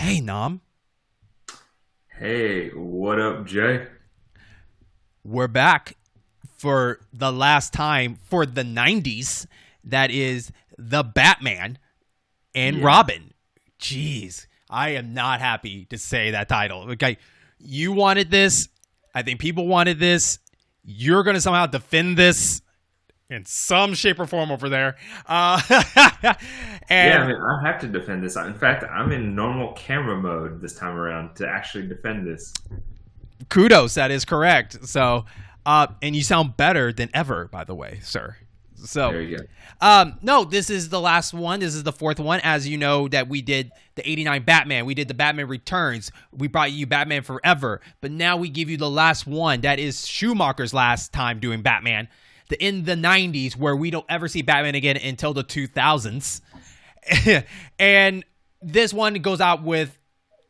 Hey, Nam. Hey, what up, Jay? We're back for the last time for the 90s. That is the Batman and Yeah, Robin. Jeez, I am not happy to say that title. Okay, you wanted this. I think people wanted this. You're going to somehow defend this in some shape or form over there. yeah. I and mean, I have to defend this. In fact, I'm in normal camera mode this time around to actually defend this. kudos, that is correct. So, and you sound better than ever, by the way, sir. So, There you go. no, this is the last one. This is the fourth one. As you know, that we did the 89 Batman. We did the Batman Returns. We brought you Batman Forever. But now we give you the last one. That is Schumacher's last time doing Batman. In the 90s, where we don't ever see Batman again until the 2000s. And this one goes out with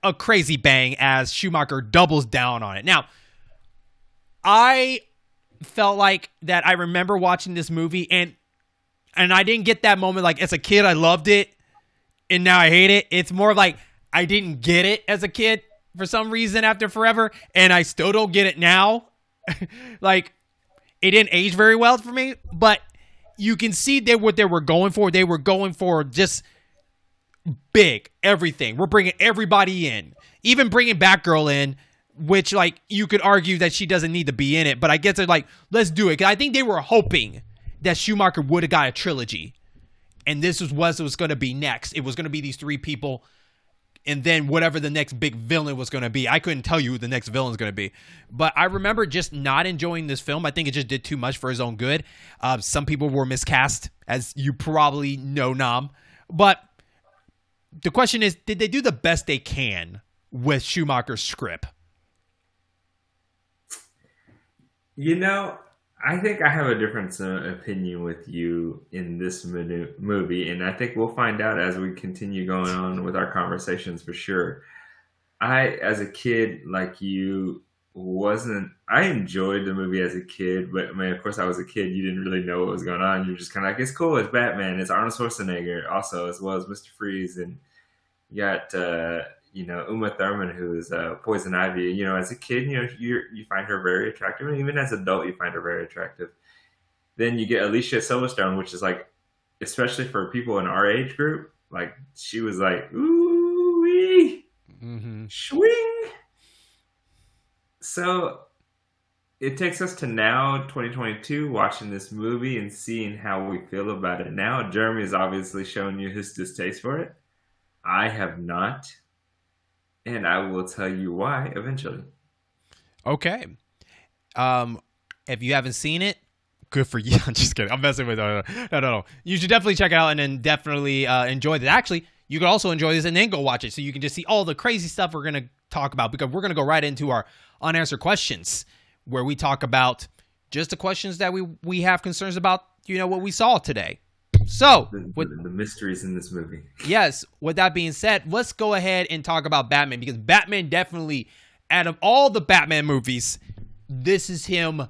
a crazy bang as Schumacher doubles down on it. Now, I felt like that I remember watching this movie and I didn't get that moment like as a kid I loved it and now I hate it. It's more like I didn't get it as a kid for some reason after Forever and I still don't get it now. Like it didn't age very well for me, but you can see what they were going for. They were going for just big everything. We're bringing everybody in, even bringing Batgirl in, which like you could argue that she doesn't need to be in it, but I guess they're like, let's do it. 'Cause I think they were hoping that Schumacher would have got a trilogy, and this was what it was going to be next. It was going to be these three people, and then whatever the next big villain was going to be. I couldn't tell you who the next villain is going to be, but I remember just not enjoying this film. I think it just did too much for his own good. Some people were miscast, as you probably know, Nam, but the question is, did they do the best they can with Schumacher's script? You know, I think I have a different opinion with you in this movie, and I think we'll find out as we continue going on with our conversations for sure. As a kid, like you, wasn't. I enjoyed the movie as a kid, but I mean, of course, I was a kid. You didn't really know what was going on. You're just kind of like, it's cool. It's Batman. It's Arnold Schwarzenegger, also as well as Mr. Freeze, and you got Uma Thurman, who is Poison Ivy. You know, as a kid, you find her very attractive, and even as an adult, you find her very attractive. Then you get Alicia Silverstone, which is like, especially for people in our age group, like she was like, ooh wee, Mm-hmm. swing. So it takes us to now, 2022, watching this movie and seeing how we feel about it now. Jeremy has obviously shown you his distaste for it. I have not, and I will tell you why eventually. Okay. Um, if you haven't seen it, good for you. I'm just kidding. I'm messing with no. You should definitely check it out and then definitely enjoy it. Actually, you can also enjoy this and then go watch it, so you can just see all the crazy stuff we're gonna talk about because we're gonna go right into our unanswered questions, where we talk about just the questions that we have concerns about. You know what we saw today. So, The, with the, the mysteries in this movie. yes, with that being said, let's go ahead and talk about Batman because Batman definitely, out of all the Batman movies, this is him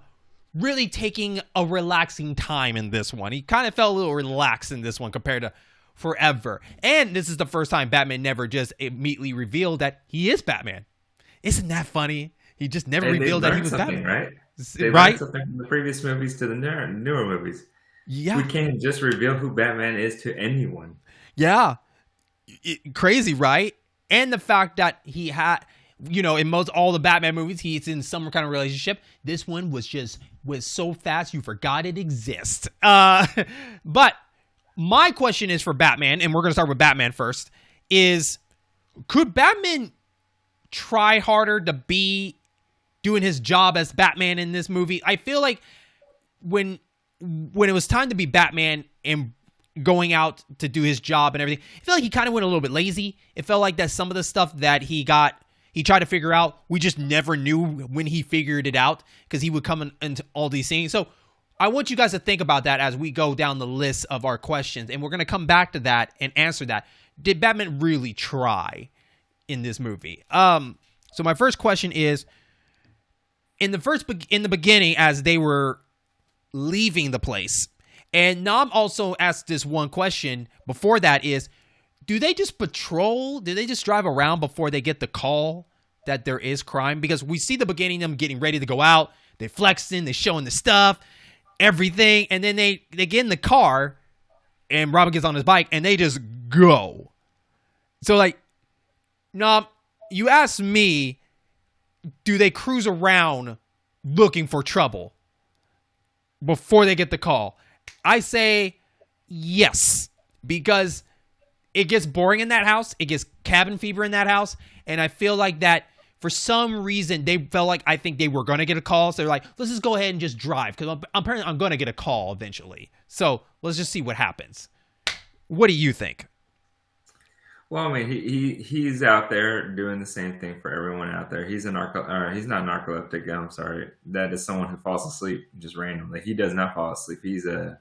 really taking a relaxing time in this one. He kind of felt a little relaxed in this one compared to Forever. And this is the first time Batman never just immediately revealed that he is Batman. Isn't that funny? He just never And they revealed that he learned was something, Batman. right? They learned Right? something from the previous movies to the newer movies. We Yeah. can't just reveal who Batman is to anyone. Yeah. Crazy, right? And the fact that he had, in most all the Batman movies, he's in some kind of relationship. This one was so fast you forgot it exists. But my question is for Batman, and we're gonna start with Batman first. Is could Batman try harder to be doing his job as Batman in this movie? I feel like when it was time to be Batman and going out to do his job and everything, I feel like he kind of went a little bit lazy. It felt like that some of the stuff that he tried to figure out, we just never knew when he figured it out because he would come into all these things. So I want you guys to think about that as we go down the list of our questions, and we're going to come back to that and answer that. Did Batman really try in this movie? So my first question is, in the beginning, as they were leaving the place, and Nam also asked this one question before that is, do they just patrol? Do they just drive around before they get the call that there is crime? Because we see the beginning of them getting ready to go out. They flexing, they showing the stuff, everything. And then they get in the car and Robin gets on his bike and they just go. So like, no, you ask me, do they cruise around looking for trouble before they get the call? I say yes, because it gets boring in that house. It gets cabin fever in that house. And I feel like that for some reason, they felt like I think they were going to get a call. So they're like, let's just go ahead and just drive, because apparently I'm going to get a call eventually. So let's just see what happens. What do you think? Well, I mean, he's out there doing the same thing for everyone out there. He's he's not narcoleptic. I'm sorry. That is someone who falls asleep just randomly. He does not fall asleep. He's an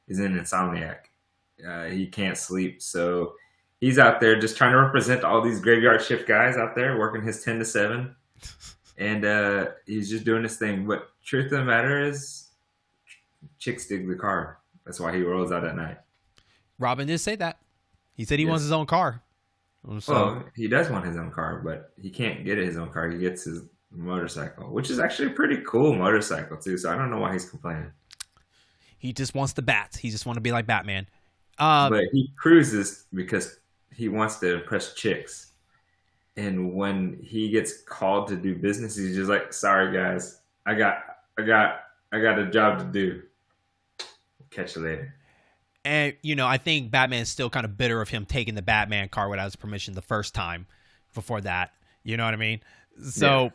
insomniac. He can't sleep, so he's out there just trying to represent all these graveyard shift guys out there working his 10 to 7, and he's just doing his thing. But truth of the matter is, chicks dig the car. That's why he rolls out at night. Robin did say that. He said he wants his own car. So, well, he does want his own car, but he can't get his own car. He gets his motorcycle, which is actually a pretty cool motorcycle too. So I don't know why he's complaining. He just wants the bats. He just wants to be like Batman. But he cruises because he wants to impress chicks. And when he gets called to do business, he's just like, "Sorry guys, I got a job to do. Catch you later." And I think Batman is still kind of bitter of him taking the Batman car without his permission the first time. Before that, you know what I mean? So,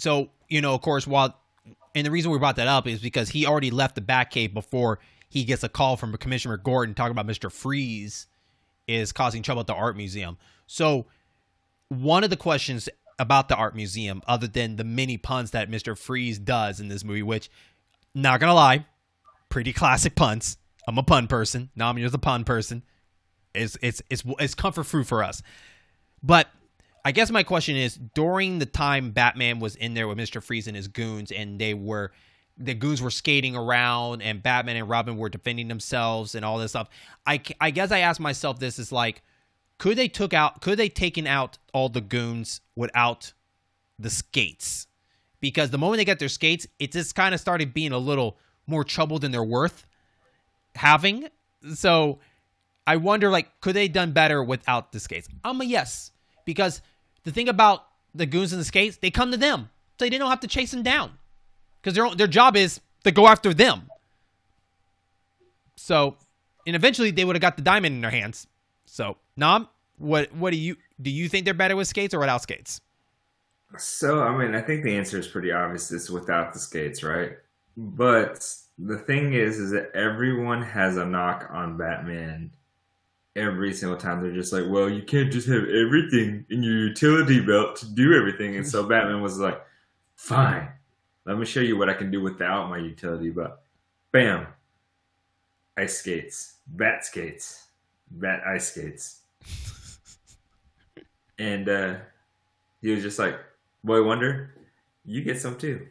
of course, and the reason we brought that up is because he already left the Batcave before he gets a call from Commissioner Gordon talking about Mr. Freeze is causing trouble at the art museum. So one of the questions about the art museum, other than the many puns that Mr. Freeze does in this movie, which, not gonna lie, pretty classic puns. I'm a pun person. Nami is a pun person. It's comfort food for us. But I guess my question is, during the time Batman was in there with Mr. Freeze and his goons, and the goons were skating around, and Batman and Robin were defending themselves and all this stuff, I guess I asked myself, this is like, could they taken out all the goons without the skates? Because the moment they got their skates, it just kind of started being a little more trouble than they're worth having. So I wonder, like, could they done better without the skates? I'm a yes, because the thing about the goons and the skates, they come to them, so they don't have to chase them down, because their job is to go after them. So, and eventually they would have got the diamond in their hands. So, Nam, what do you think they're better with skates or without skates? So, I mean, I think the answer is pretty obvious. It's without the skates, right? But the thing is that everyone has a knock on Batman every single time. They're just like, well, you can't just have everything in your utility belt to do everything. And so Batman was like, fine, let me show you what I can do without my utility belt. Bam. Ice skates. Bat skates. Bat ice skates. And he was just like, Boy Wonder, you get some too.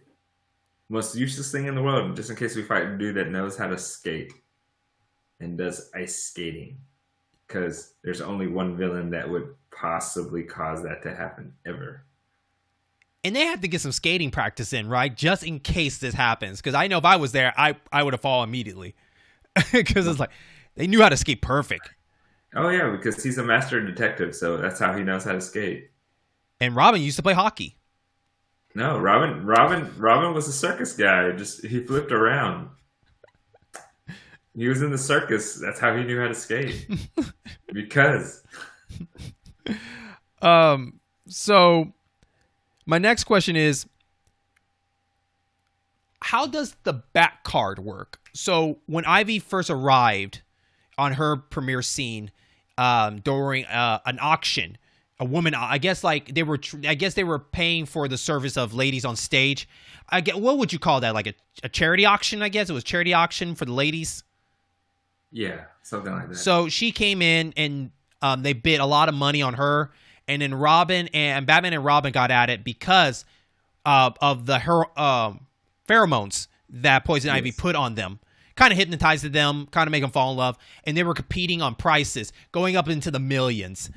Most useless thing in the world, just in case we fight a dude that knows how to skate and does ice skating. Because there's only one villain that would possibly cause that to happen, ever. And they had to get some skating practice in, right? Just in case this happens. Because I know if I was there, I would have fallen immediately. Because it's like, they knew how to skate perfect. Oh, yeah, because he's a master detective, so that's how he knows how to skate. And Robin used to play hockey. No, Robin was a circus guy. He flipped around. He was in the circus. That's how he knew how to skate. Because. So my next question is, how does the Bat card work? So when Ivy first arrived on her premiere scene, during an auction, a woman, I guess they were paying for the service of ladies on stage. What would you call that? Like a charity auction, I guess? It was charity auction for the ladies. Yeah, something like that. So she came in and they bid a lot of money on her, and then Batman and Robin got at it because of the pheromones that Poison Ivy put on them. kind of hypnotized them, kind of make them fall in love, and they were competing on prices, going up into the millions.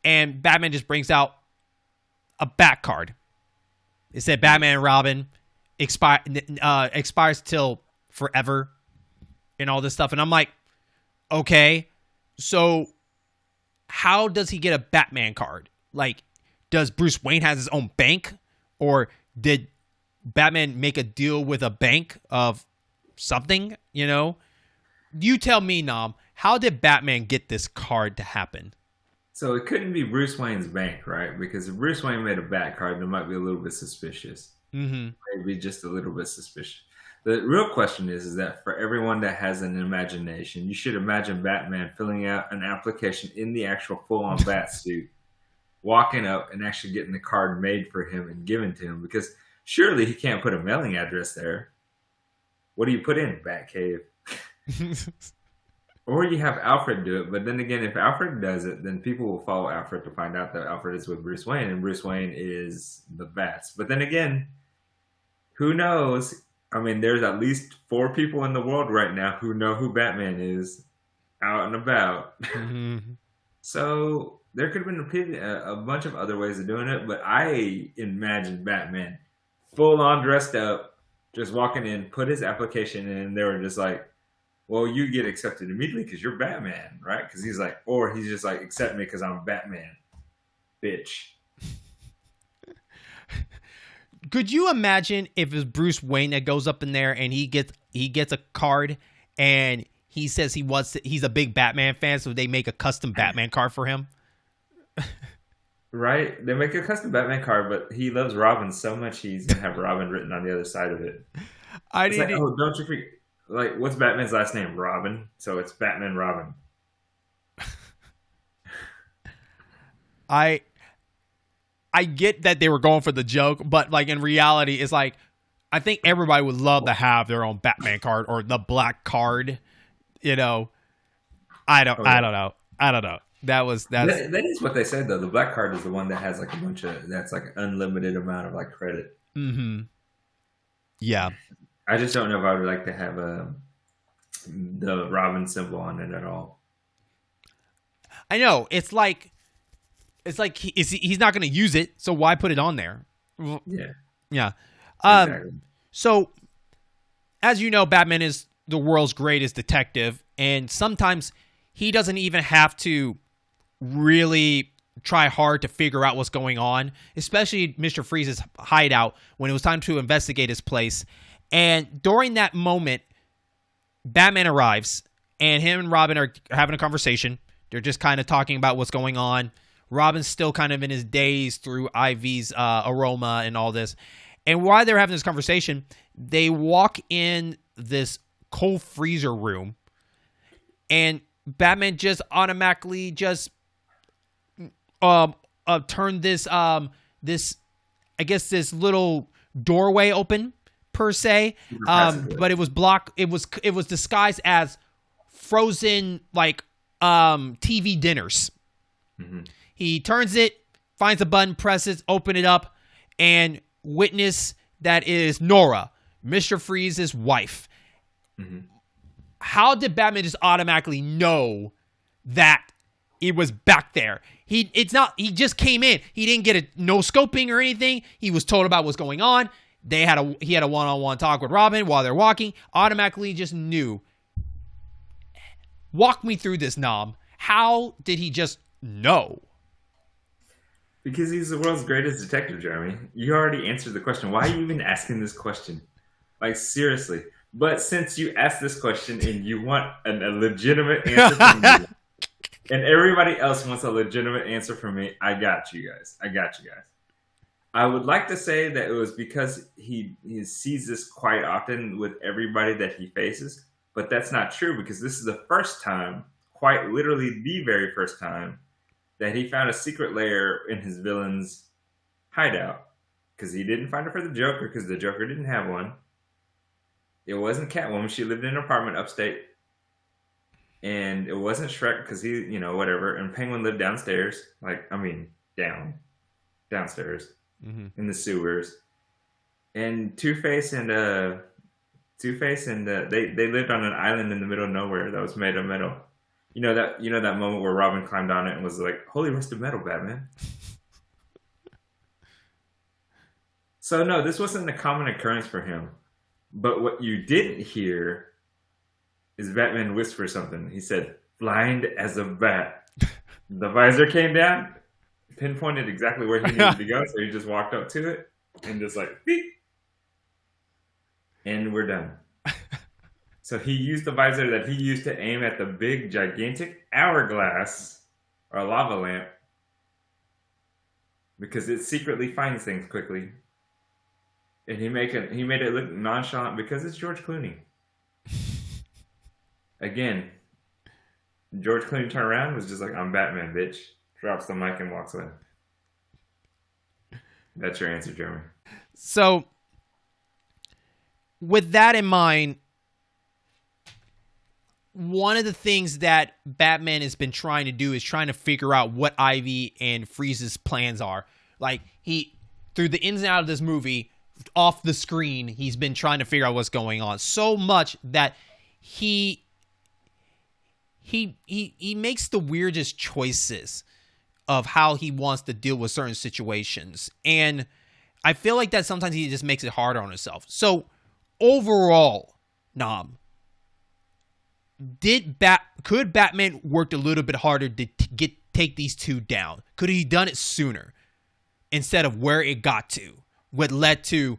And Batman just brings out a bat card. It said Batman and Robin expires till forever and all this stuff. And I'm like, okay, so how does he get a Batman card? Like, does Bruce Wayne has his own bank, or did Batman make a deal with a bank of something? You know, you tell me, Nom. How did Batman get this card to happen? So it couldn't be Bruce Wayne's bank, right? Because if Bruce Wayne made a bat card, it might be a little bit suspicious. Mm-hmm. Maybe just a little bit suspicious. The real question is that for everyone that has an imagination, you should imagine Batman filling out an application in the actual full-on Batsuit, walking up and actually getting the card made for him and given to him. Because surely he can't put a mailing address there. What do you put in? Batcave. Or you have Alfred do it. But then again, if Alfred does it, then people will follow Alfred to find out that Alfred is with Bruce Wayne and Bruce Wayne is the Bats. But then again, who knows? I mean, there's at least 4 people in the world right now who know who Batman is out and about. Mm-hmm. So there could have been a bunch of other ways of doing it. But I imagine Batman full on dressed up, just walking in, put his application in, and they were just like, well, you get accepted immediately because you're Batman, right? Because he's like, or he's just like, accept me because I'm Batman, bitch. Could you imagine if it's Bruce Wayne that goes up in there and he gets a card and he says he's a big Batman fan, so they make a custom Batman card for him? Right? They make a custom Batman card, but he loves Robin so much he's gonna have Robin written on the other side of it. Oh, don't you forget? Like, what's Batman's last name? Robin. So it's Batman Robin. I get that they were going for the joke, but like in reality, it's like I think everybody would love to have their own Batman card or the black card. You know, I don't know. That is what they said though. The black card is the one that has like a bunch of that's like an unlimited amount of like credit. Mm-hmm. Yeah. I just don't know if I would like to have the Robin symbol on it at all. I know it's like he's not going to use it, so why put it on there? Yeah. Exactly. So, as you know, Batman is the world's greatest detective, and sometimes he doesn't even have to really try hard to figure out what's going on, especially Mr. Freeze's hideout when it was time to investigate his place. And during that moment, Batman arrives, and him and Robin are having a conversation. They're just kind of talking about what's going on. Robin's still kind of in his daze through Ivy's aroma and all this. And while they're having this conversation, they walk in this cold freezer room, and Batman just automatically just turned this this little doorway open per se, but it was blocked. It was disguised as frozen like TV dinners. Mm-hmm. He turns it, finds a button, presses, open it up, and witness that is Nora, Mr. Freeze's wife. Mm-hmm. How did Batman just automatically know that it was back there? He just came in. He didn't get no scoping or anything. He was told about what's going on. He had a one-on-one talk with Robin while they're walking. Automatically just knew. Walk me through this, Nom. How did he just know? Because he's the world's greatest detective, Jeremy. You already answered the question. Why are you even asking this question? Like, seriously. But since you asked this question and you want a legitimate answer from me, and everybody else wants a legitimate answer from me, I got you guys. I would like to say that it was because he sees this quite often with everybody that he faces, but that's not true because this is the first time, quite literally the very first time, that he found a secret lair in his villain's hideout. Because he didn't find it for the Joker, because the Joker didn't have one. It wasn't Catwoman. She lived in an apartment upstate. And it wasn't Shrek, because he, whatever. And Penguin lived downstairs. Downstairs. Mm-hmm. In the sewers. And Two-Face and Two-Face, and they lived on an island in the middle of nowhere that was made of metal. You know that moment where Robin climbed on it and was like, "Holy rusted metal, Batman." So no, this wasn't a common occurrence for him. But what you didn't hear is Batman whisper something. He said, "Blind as a bat." The visor came down, pinpointed exactly where he needed to go, so he just walked up to it and just like, beep, and we're done. So he used the visor that he used to aim at the big, gigantic hourglass or lava lamp because it secretly finds things quickly. And he made it look nonchalant because it's George Clooney. Again, George Clooney turned around and was just like, "I'm Batman, bitch." Drops the mic and walks away. That's your answer, Jeremy. So, with that in mind, one of the things that Batman has been trying to do is trying to figure out what Ivy and Freeze's plans are. Like, through the ins and outs of this movie, off the screen, he's been trying to figure out what's going on. So much that he makes the weirdest choices of how he wants to deal with certain situations. And I feel like that sometimes he just makes it harder on himself. So, overall, Nom, could Batman worked a little bit harder to take these two down? Could he done it sooner instead of where it got to, what led to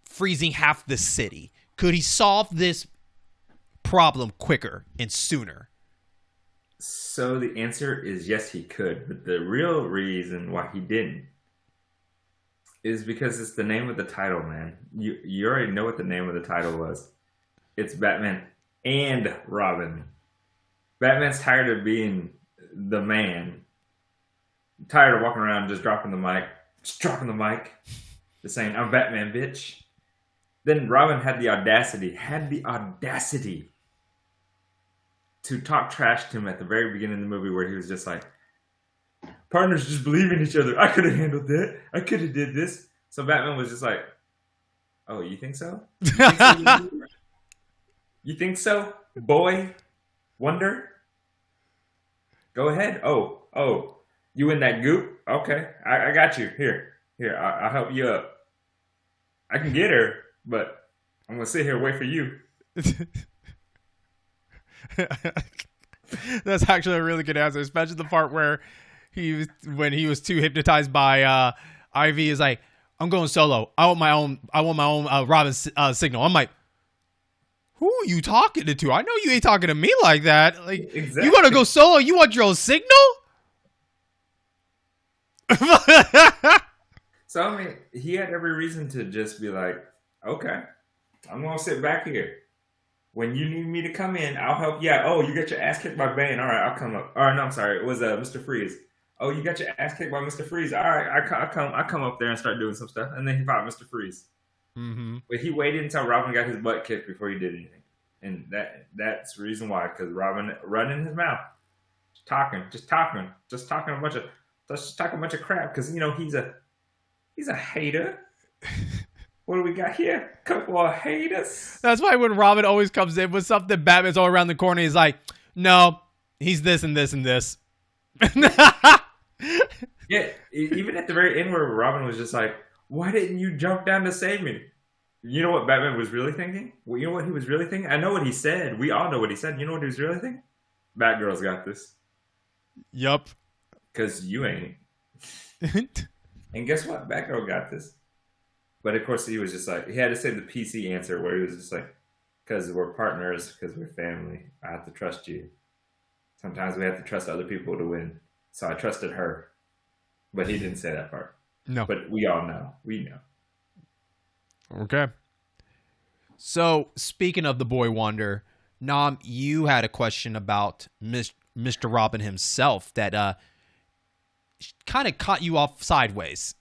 freezing half the city? Could he solve this problem quicker and sooner? So the answer is yes, he could. But the real reason why he didn't is because it's the name of the title, man. You already know what the name of the title was. It's Batman and Robin. Batman's tired of being the man. Tired of walking around just dropping the mic. Just saying, "I'm Batman, bitch." Then Robin had the audacity to talk trash to him at the very beginning of the movie where he was just like, "Partners just believe in each other. I could have handled that. I could have did this." So Batman was just like, "Oh, you think so? You think so, boy wonder? Go ahead. Oh, you in that goop? Okay, I got you. Here, I'll help you up. I can get her, but I'm gonna sit here and wait for you." That's actually a really good answer, especially the part where when he was too hypnotized by Ivy, is like, "I'm going solo. I want my own Robin signal." I'm like, who are you talking to? I know you ain't talking to me like that. Like, exactly. You want to go solo? You want your own signal? So, I mean, he had every reason to just be like, "Okay, I'm going to sit back here. When you need me to come in, I'll help you out. Oh, you got your ass kicked by Bane. All right, I'll come up. Or no, I'm sorry. It was Mr. Freeze. Oh, you got your ass kicked by Mr. Freeze. All right, I come up there and start doing some stuff." And then he fought Mr. Freeze. Mm-hmm. But he waited until Robin got his butt kicked before he did anything. And that's the reason why. Because Robin running his mouth. Just talking a bunch of crap. Because, you know, he's a hater. What do we got here? A couple of haters. That's why when Robin always comes in with something, Batman's all around the corner. He's like, "No, he's this and this and this." Yeah, even at the very end where Robin was just like, "Why didn't you jump down to save me?" You know what Batman was really thinking? Well, you know what he was really thinking? I know what he said. We all know what he said. You know what he was really thinking? Batgirl's got this. Yup. Because you ain't. And guess what? Batgirl got this. But of course, he was just like, he had to say the PC answer where he was just like, "Because we're partners, because we're family. I have to trust you. Sometimes we have to trust other people to win. So I trusted her." But he didn't say that part. No. But we all know. We know. Okay. So, speaking of the Boy Wonder, Nam, you had a question about Mr. Robin himself that kind of caught you off sideways.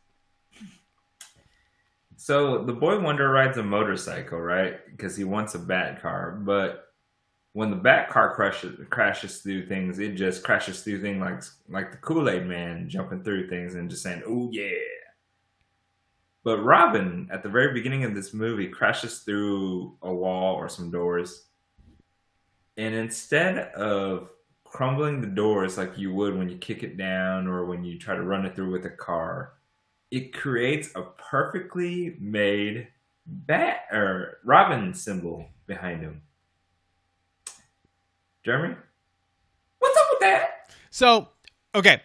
So the Boy Wonder rides a motorcycle, right? Because he wants a bat car. But when the bat car crashes through things, it just crashes through things like the Kool-Aid Man jumping through things and just saying, "Oh yeah." But Robin, at the very beginning of this movie, crashes through a wall or some doors. And instead of crumbling the doors like you would when you kick it down or when you try to run it through with a car, it creates a perfectly made bat or Robin symbol behind him. Jeremy, what's up with that? So, okay,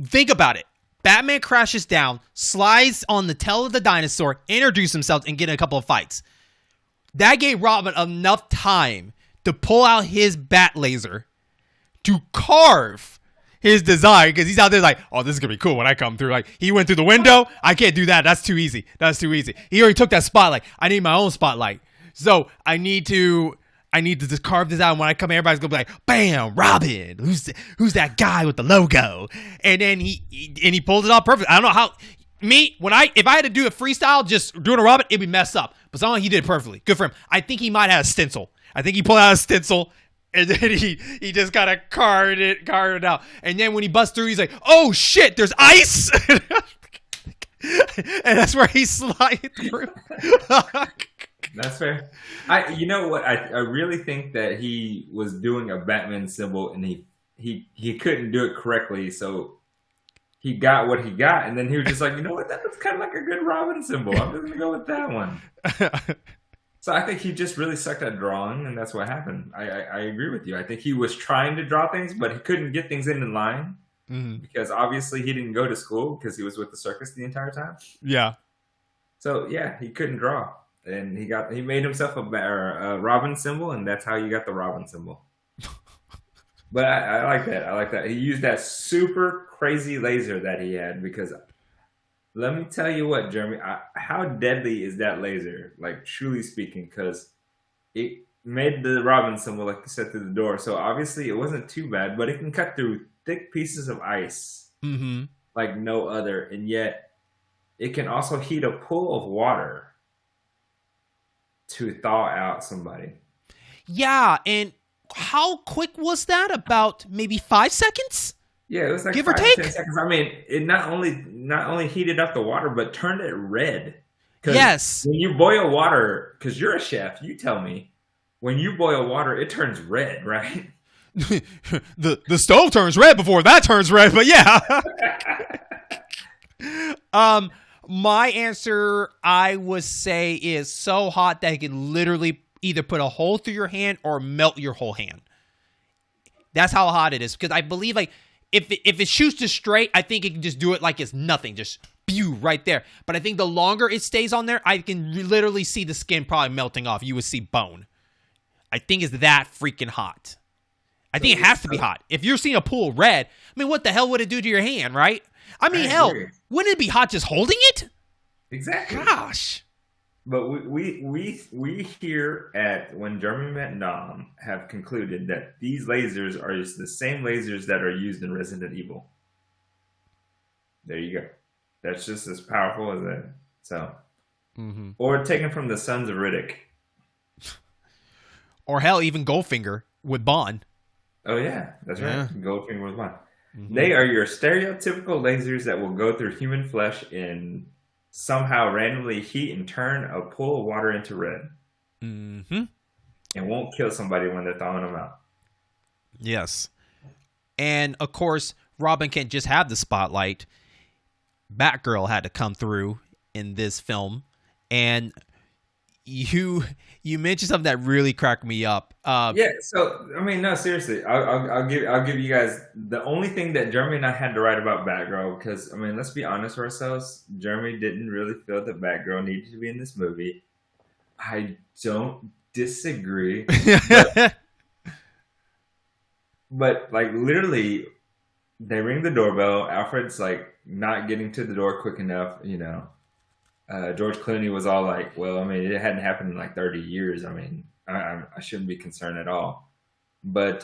think about it. Batman crashes down, slides on the tail of the dinosaur, introduces himself, and get in a couple of fights. That gave Robin enough time to pull out his bat laser to carve his design, because he's out there like, oh, this is going to be cool when I come through. Like, he went through the window. I can't do that. That's too easy. He already took that spotlight. I need my own spotlight. So I need to just carve this out. And when I come, everybody's going to be like, bam, Robin. Who's that guy with the logo? And then he pulled it off perfect. I don't know how. If I had to do a freestyle, just doing a Robin, it'd be messed up. But somehow he did it perfectly. Good for him. I think he might have a stencil. I think he pulled out a stencil. And then he just kind of carved it out. And then when he busts through, he's like, oh, shit, there's ice. And that's where he slides through. That's fair. You know what? I really think that he was doing a Batman symbol and he couldn't do it correctly. So he got what he got. And then he was just like, you know what? That looks kind of like a good Robin symbol. I'm just going to go with that one. So I think he just really sucked at drawing, and that's what happened. I agree with you. I think he was trying to draw things, but he couldn't get things in line because obviously he didn't go to school because he was with the circus the entire time. Yeah. So yeah, he couldn't draw, and he made himself a Robin symbol, and that's how you got the Robin symbol. But I like that. I like that. He used that super crazy laser that he had because. Let me tell you what, Jeremy, how deadly is that laser, like truly speaking, because it made the Robin symbol, like you said, through the door. So obviously it wasn't too bad, but it can cut through thick pieces of ice like no other. And yet it can also heat a pool of water to thaw out somebody. Yeah, and how quick was that? About maybe 5 seconds? Yeah, it was like give 5 or take. 10 seconds. I mean, it not only heated up the water, but turned it red. Yes. When you boil water, because you're a chef, you tell me, when you boil water, it turns red, right? the stove turns red before that turns red, but yeah. My answer, I would say, is so hot that it can literally either put a hole through your hand or melt your whole hand. That's how hot it is. Because I believe, like, if it shoots just straight, I think it can just do it like it's nothing. Just pew right there. But I think the longer it stays on there, I can literally see the skin probably melting off. You would see bone. I think it's that freaking hot. I think it has to be hot. If you're seeing a pool red, I mean, what the hell would it do to your hand, right? I mean, hell, wouldn't it be hot just holding it? Exactly. Gosh. But we here at When Jeremy Met Dom have concluded that these lasers are just the same lasers that are used in Resident Evil. There you go. That's just as powerful as that. So, or taken from the Sons of Riddick. Or hell, even Goldfinger with Bond. Oh yeah, that's right. Goldfinger with Bond. They are your stereotypical lasers that will go through human flesh and somehow randomly heat and turn a pool of water into red. And won't kill somebody when they're thawing them out. Yes. And, of course, Robin can't just have the spotlight. Batgirl had to come through in this film. And you mentioned something that really cracked me up. Yeah, so, I mean, no, seriously. I'll give you guys the only thing that Jeremy and I had to write about Batgirl, because, I mean, let's be honest with ourselves. Jeremy didn't really feel that Batgirl needed to be in this movie. I don't disagree. But like, literally, they ring the doorbell. Alfred's, like, not getting to the door quick enough, you know. George Clooney was all like, well, I mean, it hadn't happened in like 30 years. I mean, I shouldn't be concerned at all. But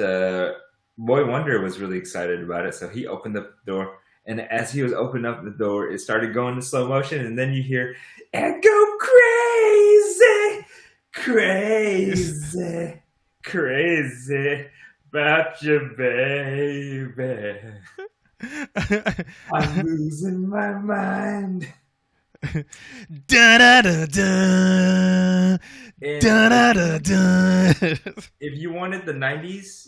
Boy Wonder was really excited about it. So he opened up the door. And as he was opening up the door, it started going to slow motion. And then you hear, and go crazy, crazy, crazy about your baby. I'm losing my mind. Da da da da. Da da da da. If you wanted the 90s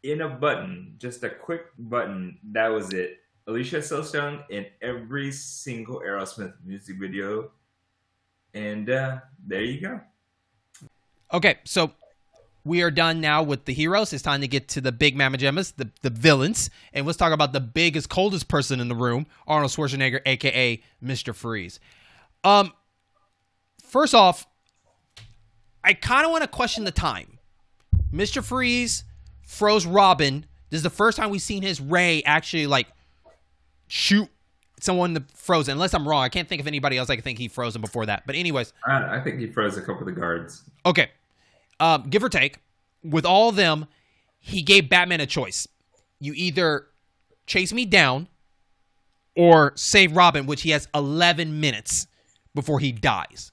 in a button, just a quick button, that was it. Alicia Silverstone in every single Aerosmith music video. And there you go. Okay, so we are done now with the heroes. It's time to get to the big mamma jammas, the villains. And let's talk about the biggest, coldest person in the room, Arnold Schwarzenegger, a.k.a. Mr. Freeze. First off, I kind of want to question the time. Mr. Freeze froze Robin. This is the first time we've seen his ray actually, like, shoot someone frozen. Unless I'm wrong. I can't think of anybody else I can think he froze him before that. But anyways. I think he froze a couple of the guards. Okay. Give or take, with all of them, he gave Batman a choice. You either chase me down or save Robin, which he has 11 minutes before he dies.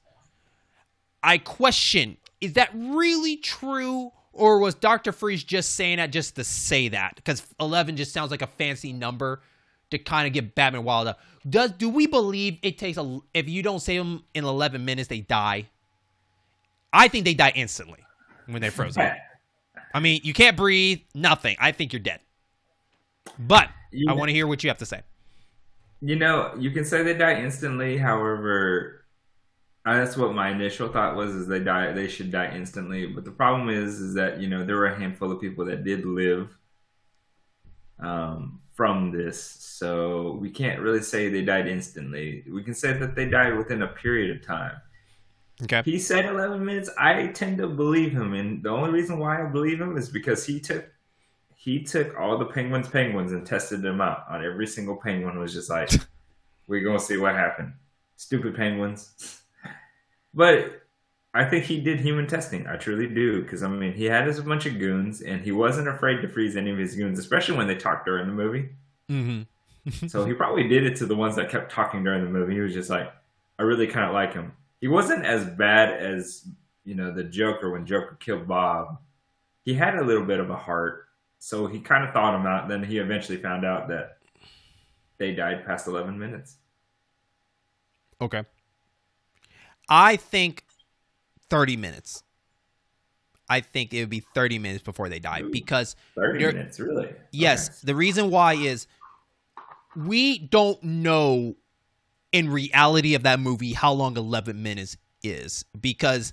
I question, is that really true, or was Dr. Freeze just saying that just to say that? Because 11 just sounds like a fancy number to kind of get Batman wild up. Do we believe it takes, if you don't save them in 11 minutes, they die? I think they die instantly when they're frozen. I mean, you can't breathe, nothing. I think you're dead. But I want to hear what you have to say. You know, you can say they die instantly. However, that's what my initial thought was: is they should die instantly. But the problem is that, you know, there were a handful of people that did live from this, so we can't really say they died instantly. We can say that they died within a period of time. Okay. He said 11 minutes. I tend to believe him, and the only reason why I believe him is because he took all the penguins and tested them out on every single penguin. Was just like, we're gonna see what happened. Stupid penguins. But I think he did human testing. I truly do, because I mean, he had a bunch of goons, and he wasn't afraid to freeze any of his goons, especially when they talked during the movie. Mm-hmm. So he probably did it to the ones that kept talking during the movie. He was just like, I really kind of like him. He wasn't as bad as, you know, the Joker when Joker killed Bob. He had a little bit of a heart, so he kind of thought him out. Then he eventually found out that they died past 11 minutes. Okay. I think 30 minutes. I think it would be 30 minutes before they die. Ooh, because 30 minutes, really? Yes. Okay. The reason why is we don't know in reality of that movie how long 11 minutes is, because,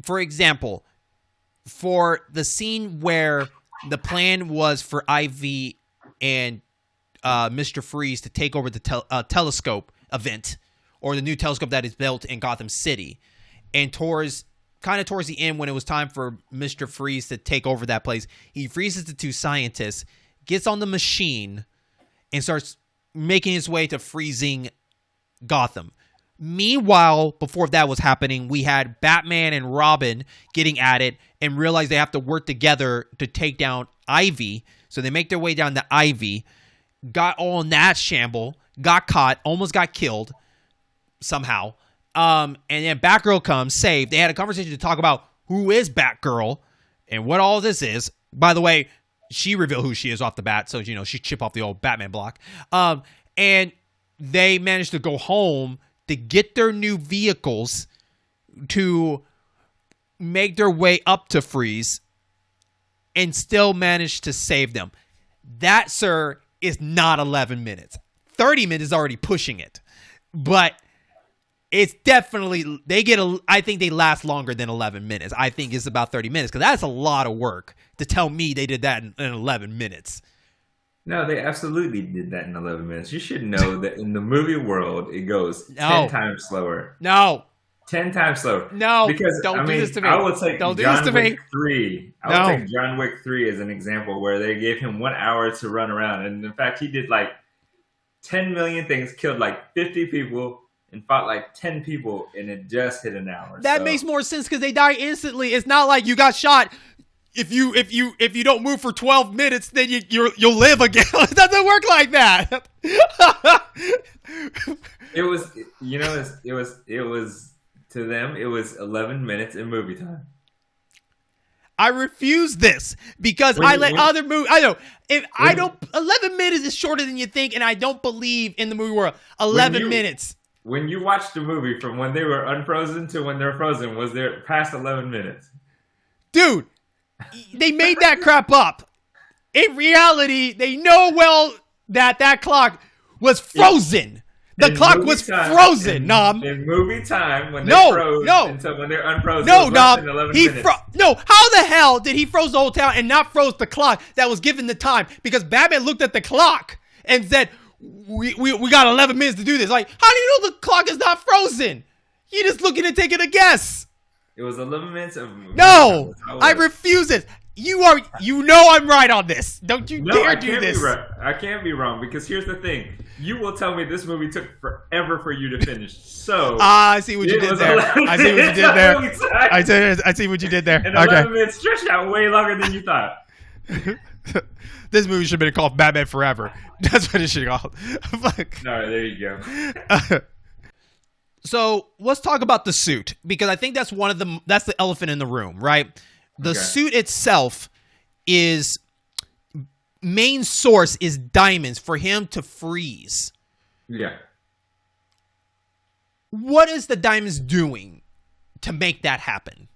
for example, for the scene where the plan was for Ivy and Mr. Freeze to take over the telescope event, or the new telescope that is built in Gotham City, and towards the end, when it was time for Mr. Freeze to take over that place, he freezes the two scientists, gets on the machine, and starts making his way to freezing Gotham. Meanwhile, before that was happening, we had Batman and Robin getting at it and realize they have to work together to take down Ivy. So they make their way down to Ivy, got all in that shamble, got caught, almost got killed somehow. And then Batgirl comes, saved. They had a conversation to talk about who is Batgirl and what all this is. By the way, she revealed who she is off the bat, so, you know, she chip off the old Batman block. And they managed to go home to get their new vehicles to make their way up to Freeze and still manage to save them. That, sir, is not 11 minutes. 30 minutes is already pushing it. But it's definitely, I think they last longer than 11 minutes. I think it's about 30 minutes, because that's a lot of work to tell me they did that in 11 minutes. No, they absolutely did that in 11 minutes. You should know that in the movie world, it goes 10 times slower. No. 10 times slower. No, because don't do this to me. I will take don't do John this to Wick me. 3. I will take John Wick 3 as an example, where they gave him 1 hour to run around. And in fact, he did like 10 million things, killed like 50 people, and fought like 10 people, and it just hit an hour. That makes more sense, because they die instantly. It's not like you got shot. If you don't move for 12 minutes, then you'll live again. It doesn't work like that. It was, you know, it was to them, it was 11 minutes in movie time. I refuse this, because other movies. I know if I don't. 11 minutes is shorter than you think, and I don't believe in the movie world. 11 minutes. when you watched the movie from when they were unfrozen to when they're frozen, was there past 11 minutes? Dude, they made that crap up. In reality, they know well that clock was frozen. The clock was frozen, Nom. In movie time, when they froze until when they're unfrozen, Nom. No, how the hell did he froze the whole town and not froze the clock that was given the time? Because Batman looked at the clock and said, we got 11 minutes to do this. Like, how do you know the clock is not frozen? You're just looking at taking a guess. It was 11 minutes of... No, I refuse it. You know I'm right on this. Don't you dare do this. I can't be wrong, because here's the thing. You will tell me this movie took forever for you to finish. So I see what you did there. I see what you did there. I see what you did there. And 11 minutes stretched out way longer than you thought. This movie should have been called Batman Forever. That's what it should have called. No, there you go. So let's talk about the suit, because I think that's that's the elephant in the room, right? The suit itself is main source is diamonds for him to freeze. Yeah. What is the diamonds doing to make that happen?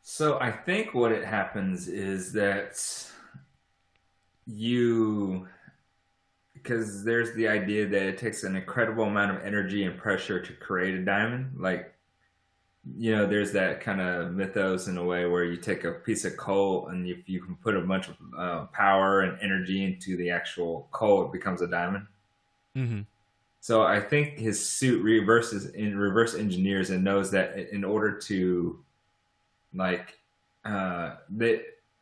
So I think what it happens is that because there's the idea that it takes an incredible amount of energy and pressure to create a diamond. Like, there's that kind of mythos in a way where you take a piece of coal and if you can put a bunch of power and energy into the actual coal, it becomes a diamond. Mm-hmm. So I think his suit reverse engineers and knows that in order to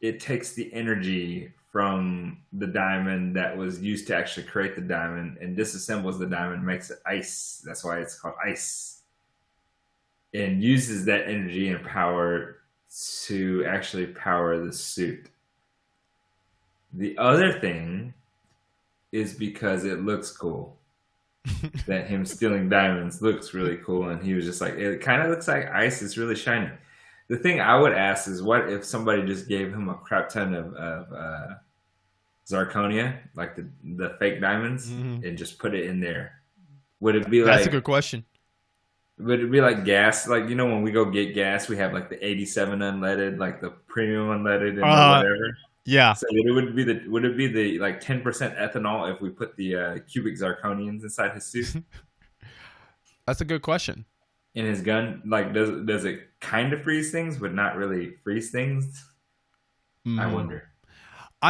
it takes the energy from the diamond that was used to actually create the diamond and disassembles the diamond, makes it ice. That's why it's called ice. And uses that energy and power to actually power the suit. The other thing is because it looks cool. That him stealing diamonds looks really cool, and he was just like, it kind of looks like ice. It's really shiny. The thing I would ask is, what if somebody just gave him a crap ton of zirconia, like the fake diamonds, and just put it in there? Would it be That's a good question. Would it be like gas? Like, when we go get gas, we have like the 87 unleaded, like the premium unleaded and whatever. Yeah. So would it be the like 10% ethanol if we put the cubic zirconians inside his suit? That's a good question. In his gun, like, does it kind of freeze things, but not really freeze things? I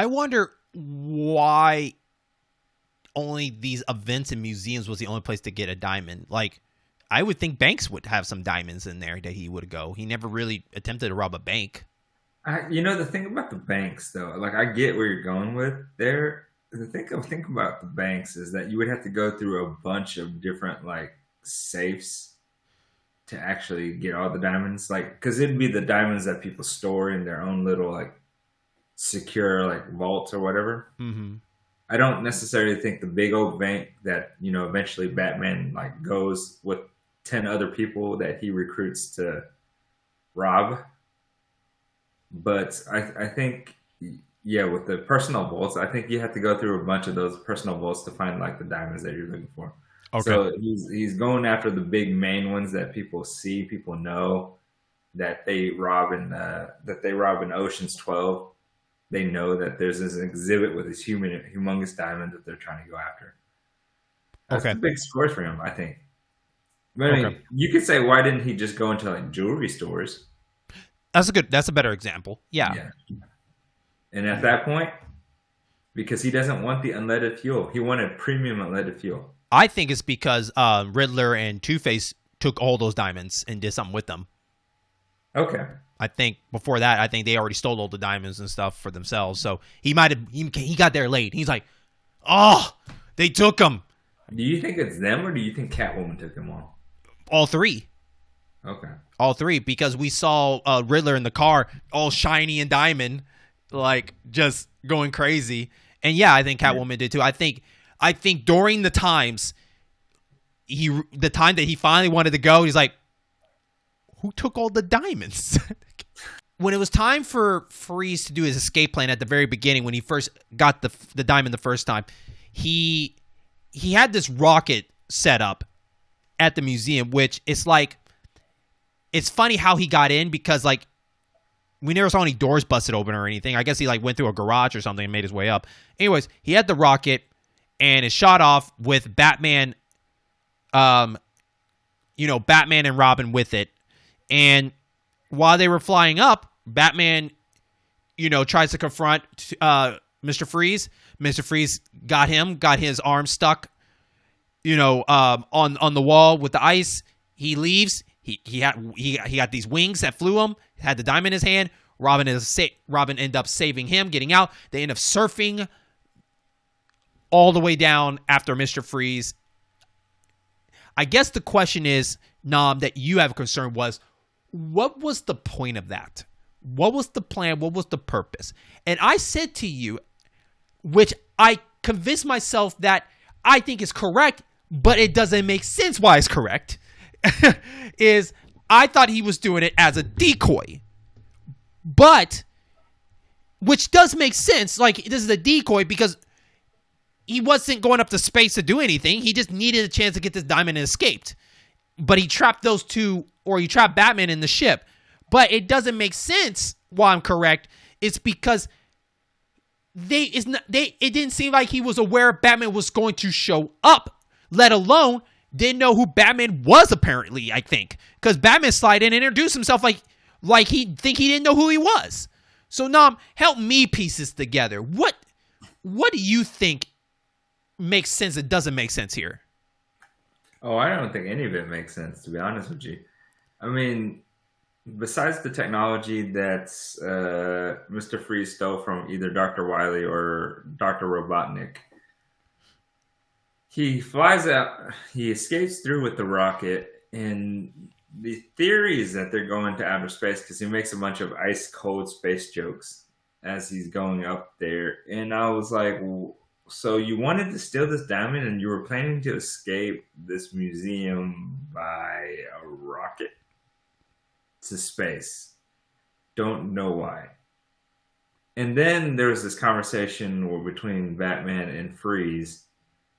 wonder why only these events and museums was the only place to get a diamond. Like, I would think banks would have some diamonds in there that he would go. He never really attempted to rob a bank. The thing about the banks, though, like, I get where you're going with there. The thing about the banks is that you would have to go through a bunch of different, like, safes to actually get all the diamonds. Like, because it'd be the diamonds that people store in their own little, like, secure, like, vaults or whatever. Mm-hmm. I don't necessarily think the big old bank that, eventually Batman, like, goes with 10 other people that he recruits to rob. But I think, with the personal vaults, I think you have to go through a bunch of those personal vaults to find, like, the diamonds that you're looking for. Okay. So he's going after the big main ones that people see, people know, that they rob in Ocean's 12. They know that there's this exhibit with this humongous diamond that they're trying to go after. That's a big score for him, I think. But I mean, you could say, why didn't he just go into, like, jewelry stores? That's a better example. Yeah. And at that point, because he doesn't want the unleaded fuel, he wanted premium unleaded fuel. I think it's because Riddler and Two-Face took all those diamonds and did something with them. Okay. I think before that, they already stole all the diamonds and stuff for themselves. So he got there late. He's like, oh, they took them. Do you think it's them, or do you think Catwoman took them all? All three. Okay. All three, because we saw Riddler in the car, all shiny and diamond, like, just going crazy. And yeah, I think Catwoman did too. I think during the time that he finally wanted to go, he's like, who took all the diamonds? When it was time for Freeze to do his escape plan at the very beginning, when he first got the diamond the first time, he he had this rocket set up at the museum, which it's like, it's funny how he got in because like we never saw any doors busted open or anything. I guess he like went through a garage or something and made his way up. Anyways, he had the rocket and it shot off with Batman, Batman and Robin with it. And while they were flying up, Batman, tries to confront Mr. Freeze. Mr. Freeze got his arm stuck, on the wall with the ice. He leaves. He got these wings that flew him. Had the diamond in his hand. Robin ended up saving him, getting out. They end up surfing all the way down after Mr. Freeze. I guess the question is, Nam, that you have a concern was, what was the point of that? What was the plan? What was the purpose? And I said to you, which I convinced myself that I think is correct, but it doesn't make sense why it's correct, is I thought he was doing it as a decoy. But, which does make sense, like, this is a decoy because he wasn't going up to space to do anything. He just needed a chance to get this diamond and escaped. But he trapped those two, or he trapped Batman in the ship. But it doesn't make sense why I'm correct. It's because it didn't seem like he was aware Batman was going to show up, let alone didn't know who Batman was, apparently, I think. Because Batman slid in and introduced himself like he didn't know who he was. So, Nam, help me piece this together. What do you think makes sense and doesn't make sense here? Oh, I don't think any of it makes sense, to be honest with you. I mean, besides the technology that Mr. Freeze stole from either Dr. Wily or Dr. Robotnik, he flies out, he escapes through with the rocket, and the theory is that they're going to outer space because he makes a bunch of ice cold space jokes as he's going up there. And I was like, so you wanted to steal this diamond and you were planning to escape this museum by a rocket to space. Don't know why. And then there was this conversation between Batman and Freeze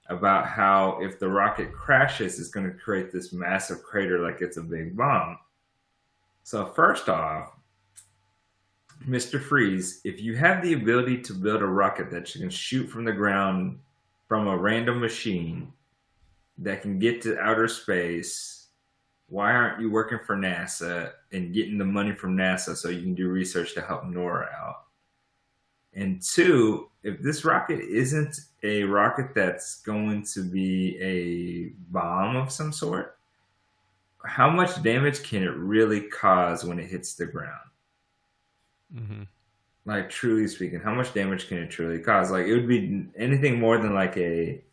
about how if the rocket crashes, it's going to create this massive crater like it's a big bomb. So first off, Mr. Freeze, if you have the ability to build a rocket that you can shoot from the ground from a random machine that can get to outer space, why aren't you working for NASA and getting the money from NASA so you can do research to help Nora out? And two, if this rocket isn't a rocket that's going to be a bomb of some sort, how much damage can it really cause when it hits the ground? Mm-hmm. Like, truly speaking, how much damage can it truly cause? Like, it would be anything more than it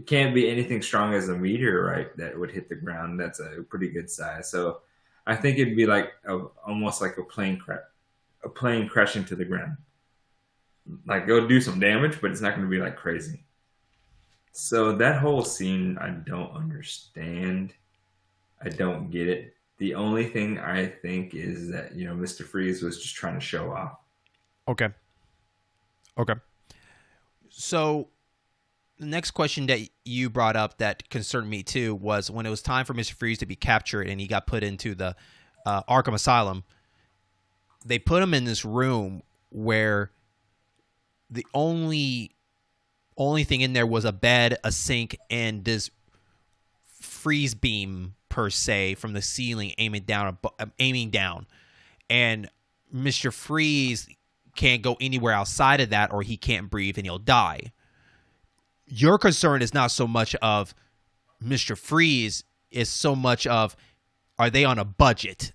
can't be anything strong as a meteorite that would hit the ground. That's a pretty good size. So I think it'd be almost like a plane crashing to the ground. Like, it'll do some damage, but it's not going to be like crazy. So that whole scene, I don't understand. I don't get it. The only thing I think is that, Mr. Freeze was just trying to show off. Okay. So the next question that you brought up that concerned me too was when it was time for Mr. Freeze to be captured and he got put into the Arkham Asylum, they put him in this room where the only thing in there was a bed, a sink, and this freeze beam per se from the ceiling aiming down, and Mr. Freeze can't go anywhere outside of that or he can't breathe and he'll die. Your concern is not so much of Mr. Freeze, it's so much of, are they on a budget?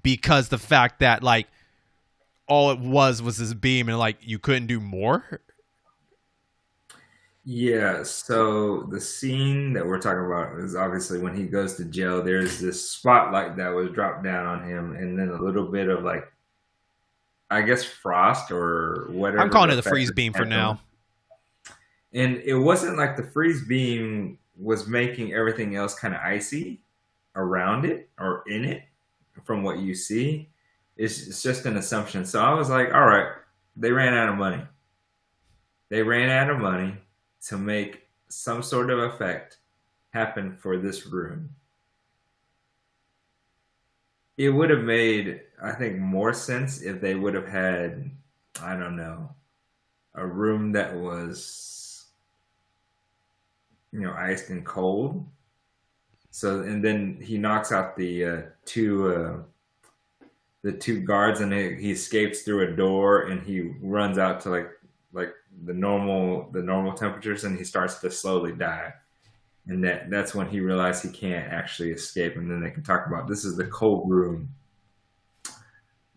Because the fact that all it was this beam and you couldn't do more? Yeah, so the scene that we're talking about is obviously when he goes to jail, there's this spotlight that was dropped down on him and then a little bit of I guess frost or whatever. I'm calling it the freeze beam for now. And it wasn't like the freeze beam was making everything else kind of icy around it or in it from what you see. It's just an assumption. So I was like, all right, they ran out of money. to make some sort of effect happen for this room. It would have made, I think, more sense if they would have had, I don't know, a room that was, iced and cold. So, and then he knocks out the two guards, and he escapes through a door, and he runs out to like the normal temperatures, and he starts to slowly die. And that's when he realized he can't actually escape, and then they can talk about this is the cold room.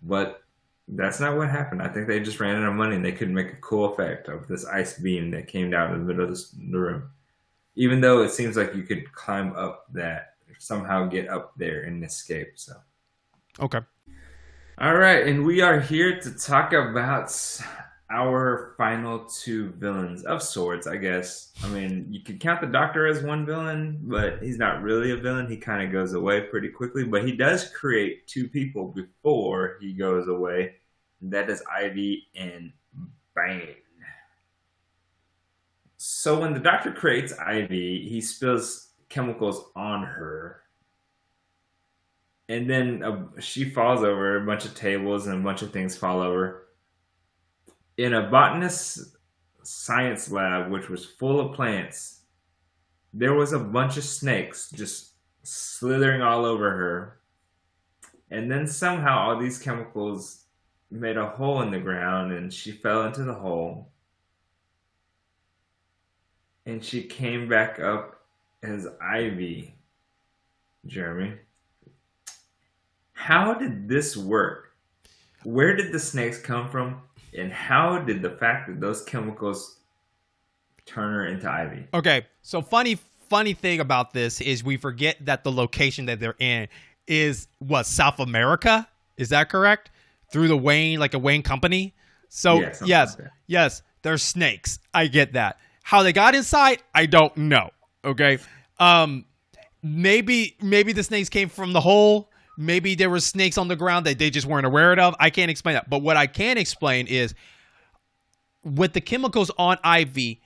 But that's not what happened. I think they just ran out of money, and they couldn't make a cool effect of this ice beam that came down in the middle of the room. Even though it seems like you could climb up that, somehow get up there and escape. So, okay. All right, and we are here to talk about our final two villains of sorts, I guess. I mean, you could count the Doctor as one villain, but he's not really a villain. He kind of goes away pretty quickly, but he does create two people before he goes away. And that is Ivy and Bane. So when the Doctor creates Ivy, he spills chemicals on her. And then she falls over, a bunch of tables and a bunch of things fall over. In a botanist science lab, which was full of plants, there was a bunch of snakes just slithering all over her. And then somehow all these chemicals made a hole in the ground, and she fell into the hole. And she came back up as Ivy. Jeremy, how did this work? Where did the snakes come from? And how did the fact that those chemicals turn her into Ivy? Okay, so funny thing about this is we forget that the location that they're in is what, South America? Is that correct? Through the Wayne, like a Wayne company. So yes, there's snakes. I get that. How they got inside, I don't know. Okay, maybe the snakes came from the hole. Maybe there were snakes on the ground that they just weren't aware of. I can't explain that. But what I can explain is with the chemicals on Ivy,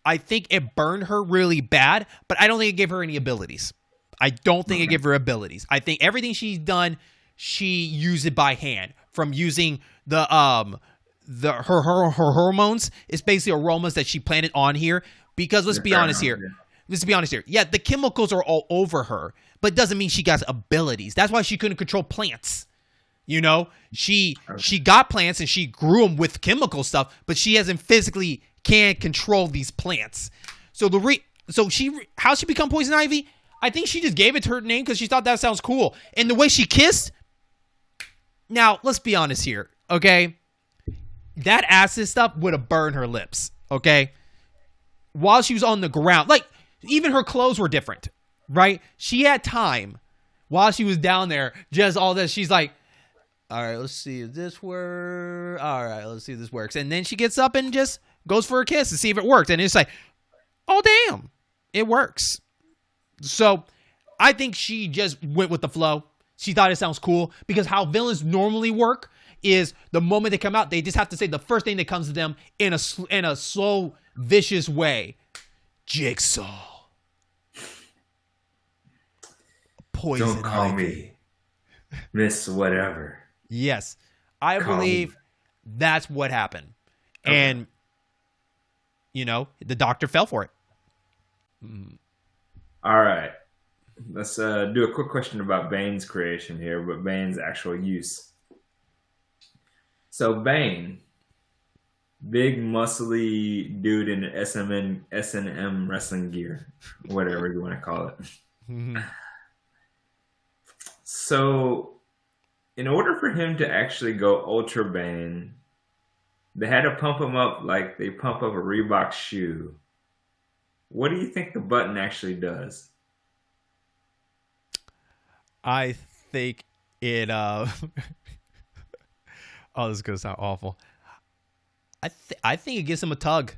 I think it burned her really bad, but I don't think it gave her any abilities. I don't think it gave her abilities. I think everything she's done, she used it by hand. From using her hormones, it's basically aromas that she planted on here. Because let's be honest here. Yeah, the chemicals are all over her, but doesn't mean she got abilities. That's why she couldn't control plants. She got plants and she grew them with chemical stuff, but she hasn't physically can't control these plants. So how she become Poison Ivy? I think she just gave it to her name because she thought that sounds cool. And the way she kissed. Now let's be honest here, okay? That acid stuff would have burned her lips, okay? While she was on the ground, like. Even her clothes were different, right? She had time while she was down there, just all this. She's like, all right, let's see if this works. All right, let's see if this works. And then she gets up and just goes for a kiss to see if it worked. And it's like, oh, damn, it works. So I think she just went with the flow. She thought it sounds cool because how villains normally work is the moment they come out, they just have to say the first thing that comes to them in a slow, vicious way. Jigsaw. Poison Don't call Ivy. me Miss Whatever. Yes. I believe that's what happened. Okay. And, the Doctor fell for it. All right. Let's do a quick question about Bane's creation here, but Bane's actual use. So Bane, big muscly dude in S&M wrestling gear, whatever you want to call it. Mm-hmm. So, in order for him to actually go Ultra Bane, they had to pump him up like they pump up a Reebok shoe. What do you think the button actually does? I think it. Oh, this is gonna sound awful. I think it gives him a tug.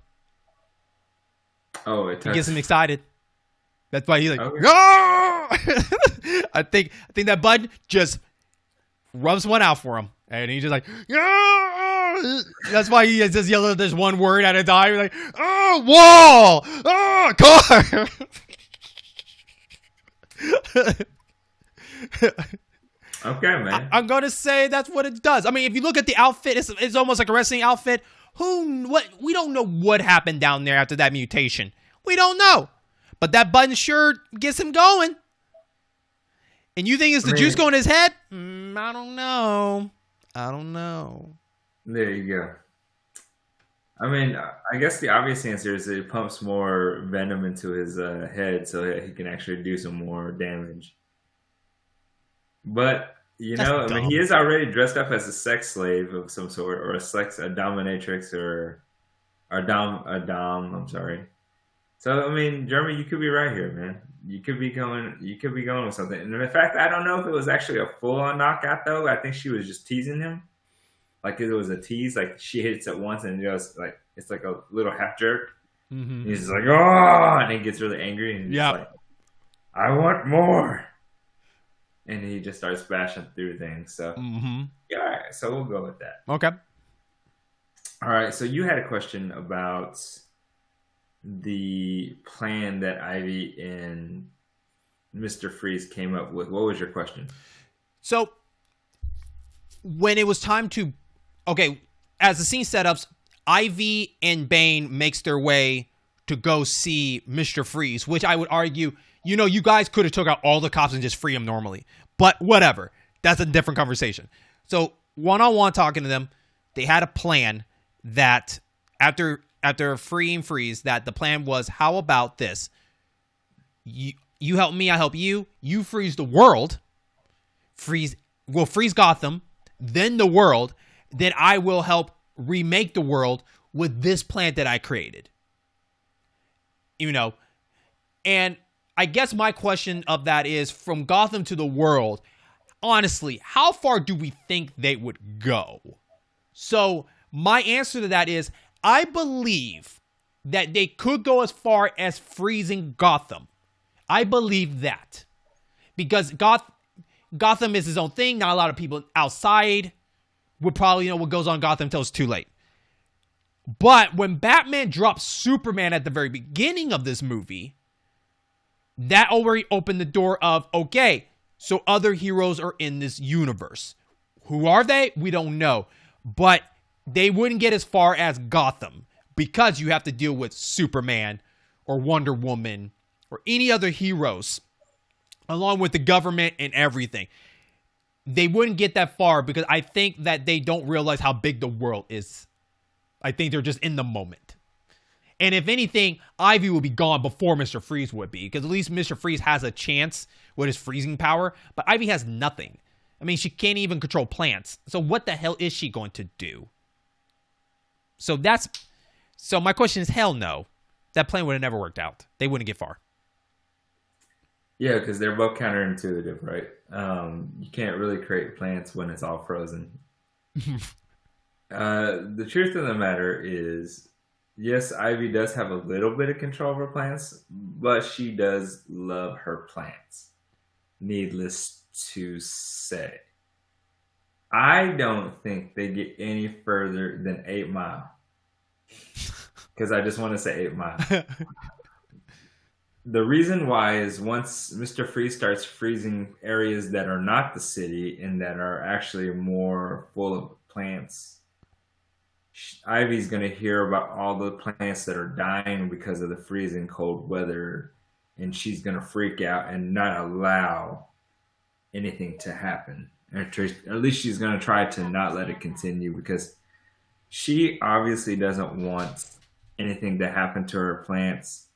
Oh, it gets him excited. That's why he's like, okay. "Ah!" I think that button just rubs one out for him, and he's just like, "Yeah!" oh, that's why he just yelling this one word at a time, like, oh, wall, oh, car. Okay, man. I'm gonna say that's what it does. I mean, if you look at the outfit, it's almost like a wrestling outfit. We don't know what happened down there after that mutation. We don't know, but that button sure gets him going. And you think it's the juice going in his head? I don't know. There you go. I mean, I guess the obvious answer is that it pumps more venom into his head so that he can actually do some more damage. But, I mean, he is already dressed up as a sex slave of some sort, or a dominatrix, or a dom, I'm sorry. So, I mean, Jeremy, you could be right here, man. You could be going with something. And in fact, I don't know if it was actually a full-on knockout, though. I think she was just teasing him. Like, it was a tease. Like, she hits it once and just, like, it's like a little half jerk. Mm-hmm. He's just like, oh! And he gets really angry. And he's like, I want more. And he just starts bashing through things. So, yeah, all right. So, we'll go with that. Okay. All right. So, you had a question about the plan that Ivy and Mr. Freeze came up with. What was your question? So, when it was time to... Okay, as the scene setups, Ivy and Bane makes their way to go see Mr. Freeze, which I would argue, you guys could have took out all the cops and just free him normally. But whatever. That's a different conversation. So, one-on-one talking to them, they had a plan that after freeing Freeze, that the plan was, how about this? You help me, I help you. You freeze the world. We'll freeze Gotham, then the world. Then I will help remake the world with this plant that I created. And I guess my question of that is, from Gotham to the world, honestly, how far do we think they would go? So my answer to that is, I believe that they could go as far as freezing Gotham. I believe that. Because Gotham is his own thing. Not a lot of people outside would probably know what goes on in Gotham until it's too late. But when Batman drops Superman at the very beginning of this movie, that already opened the door of, okay, so other heroes are in this universe. Who are they? We don't know. But they wouldn't get as far as Gotham, because you have to deal with Superman or Wonder Woman or any other heroes, along with the government and everything. They wouldn't get that far because I think that they don't realize how big the world is. I think they're just in the moment. And if anything, Ivy will be gone before Mr. Freeze would be, because at least Mr. Freeze has a chance with his freezing power, but Ivy has nothing. I mean, she can't even control plants. So what the hell is she going to do? So my question is, hell no. That plan would have never worked out. They wouldn't get far. Yeah, because they're both counterintuitive, right? You can't really create plants when it's all frozen. The truth of the matter is, yes, Ivy does have a little bit of control over plants, but she does love her plants. Needless to say. I don't think they get any further than 8 Mile. Because I just want to say 8 Mile. The reason why is, once Mr. Freeze starts freezing areas that are not the city and that are actually more full of plants, Ivy's going to hear about all the plants that are dying because of the freezing cold weather, and she's going to freak out and not allow anything to happen. Or at least she's going to try to not let it continue, because she obviously doesn't want anything to happen to her plants.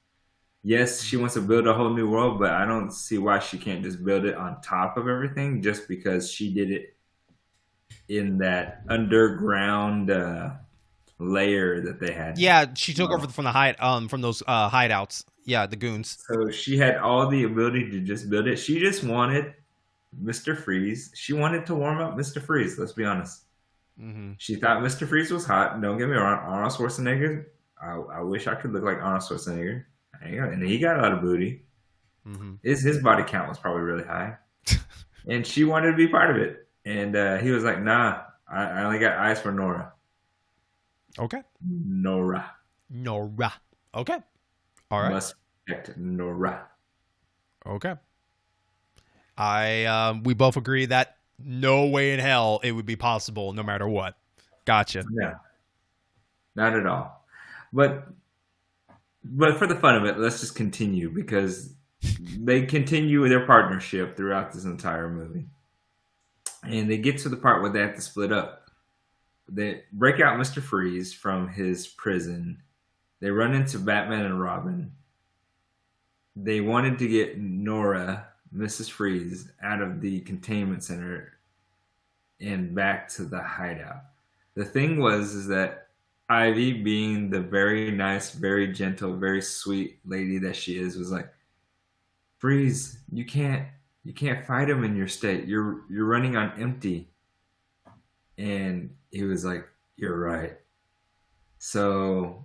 Yes, she wants to build a whole new world, but I don't see why she can't just build it on top of everything, just because she did it in that underground layer that they had. Yeah, she took over from the from those hideouts. Yeah, the goons. So she had all the ability to just build it. She just wanted Mr. Freeze. She wanted to warm up Mr. Freeze, let's be honest. Mm-hmm. She thought Mr. Freeze was hot. Don't get me wrong, Arnold Schwarzenegger. I wish I could look like Arnold Schwarzenegger. And he got a lot of booty. Mm-hmm. His body count was probably really high. And she wanted to be part of it. And he was like, nah, I only got eyes for Nora. Okay. Nora. Nora. Okay. All right. Must protect Nora. Okay. We both agree that no way in hell it would be possible no matter what. Gotcha. Yeah. Not at all. But for the fun of it, let's just continue because they continue their partnership throughout this entire movie. And they get to the part where they have to split up. They break out Mr. Freeze from his prison. They run into Batman and Robin. They wanted to get Nora, Mrs. Freeze, out of the containment center and back to the hideout. The thing is that Ivy, being the very nice, very gentle, very sweet lady that she is, was like, Freeze, you can't fight him in your state. You're running on empty. And he was like, you're right. So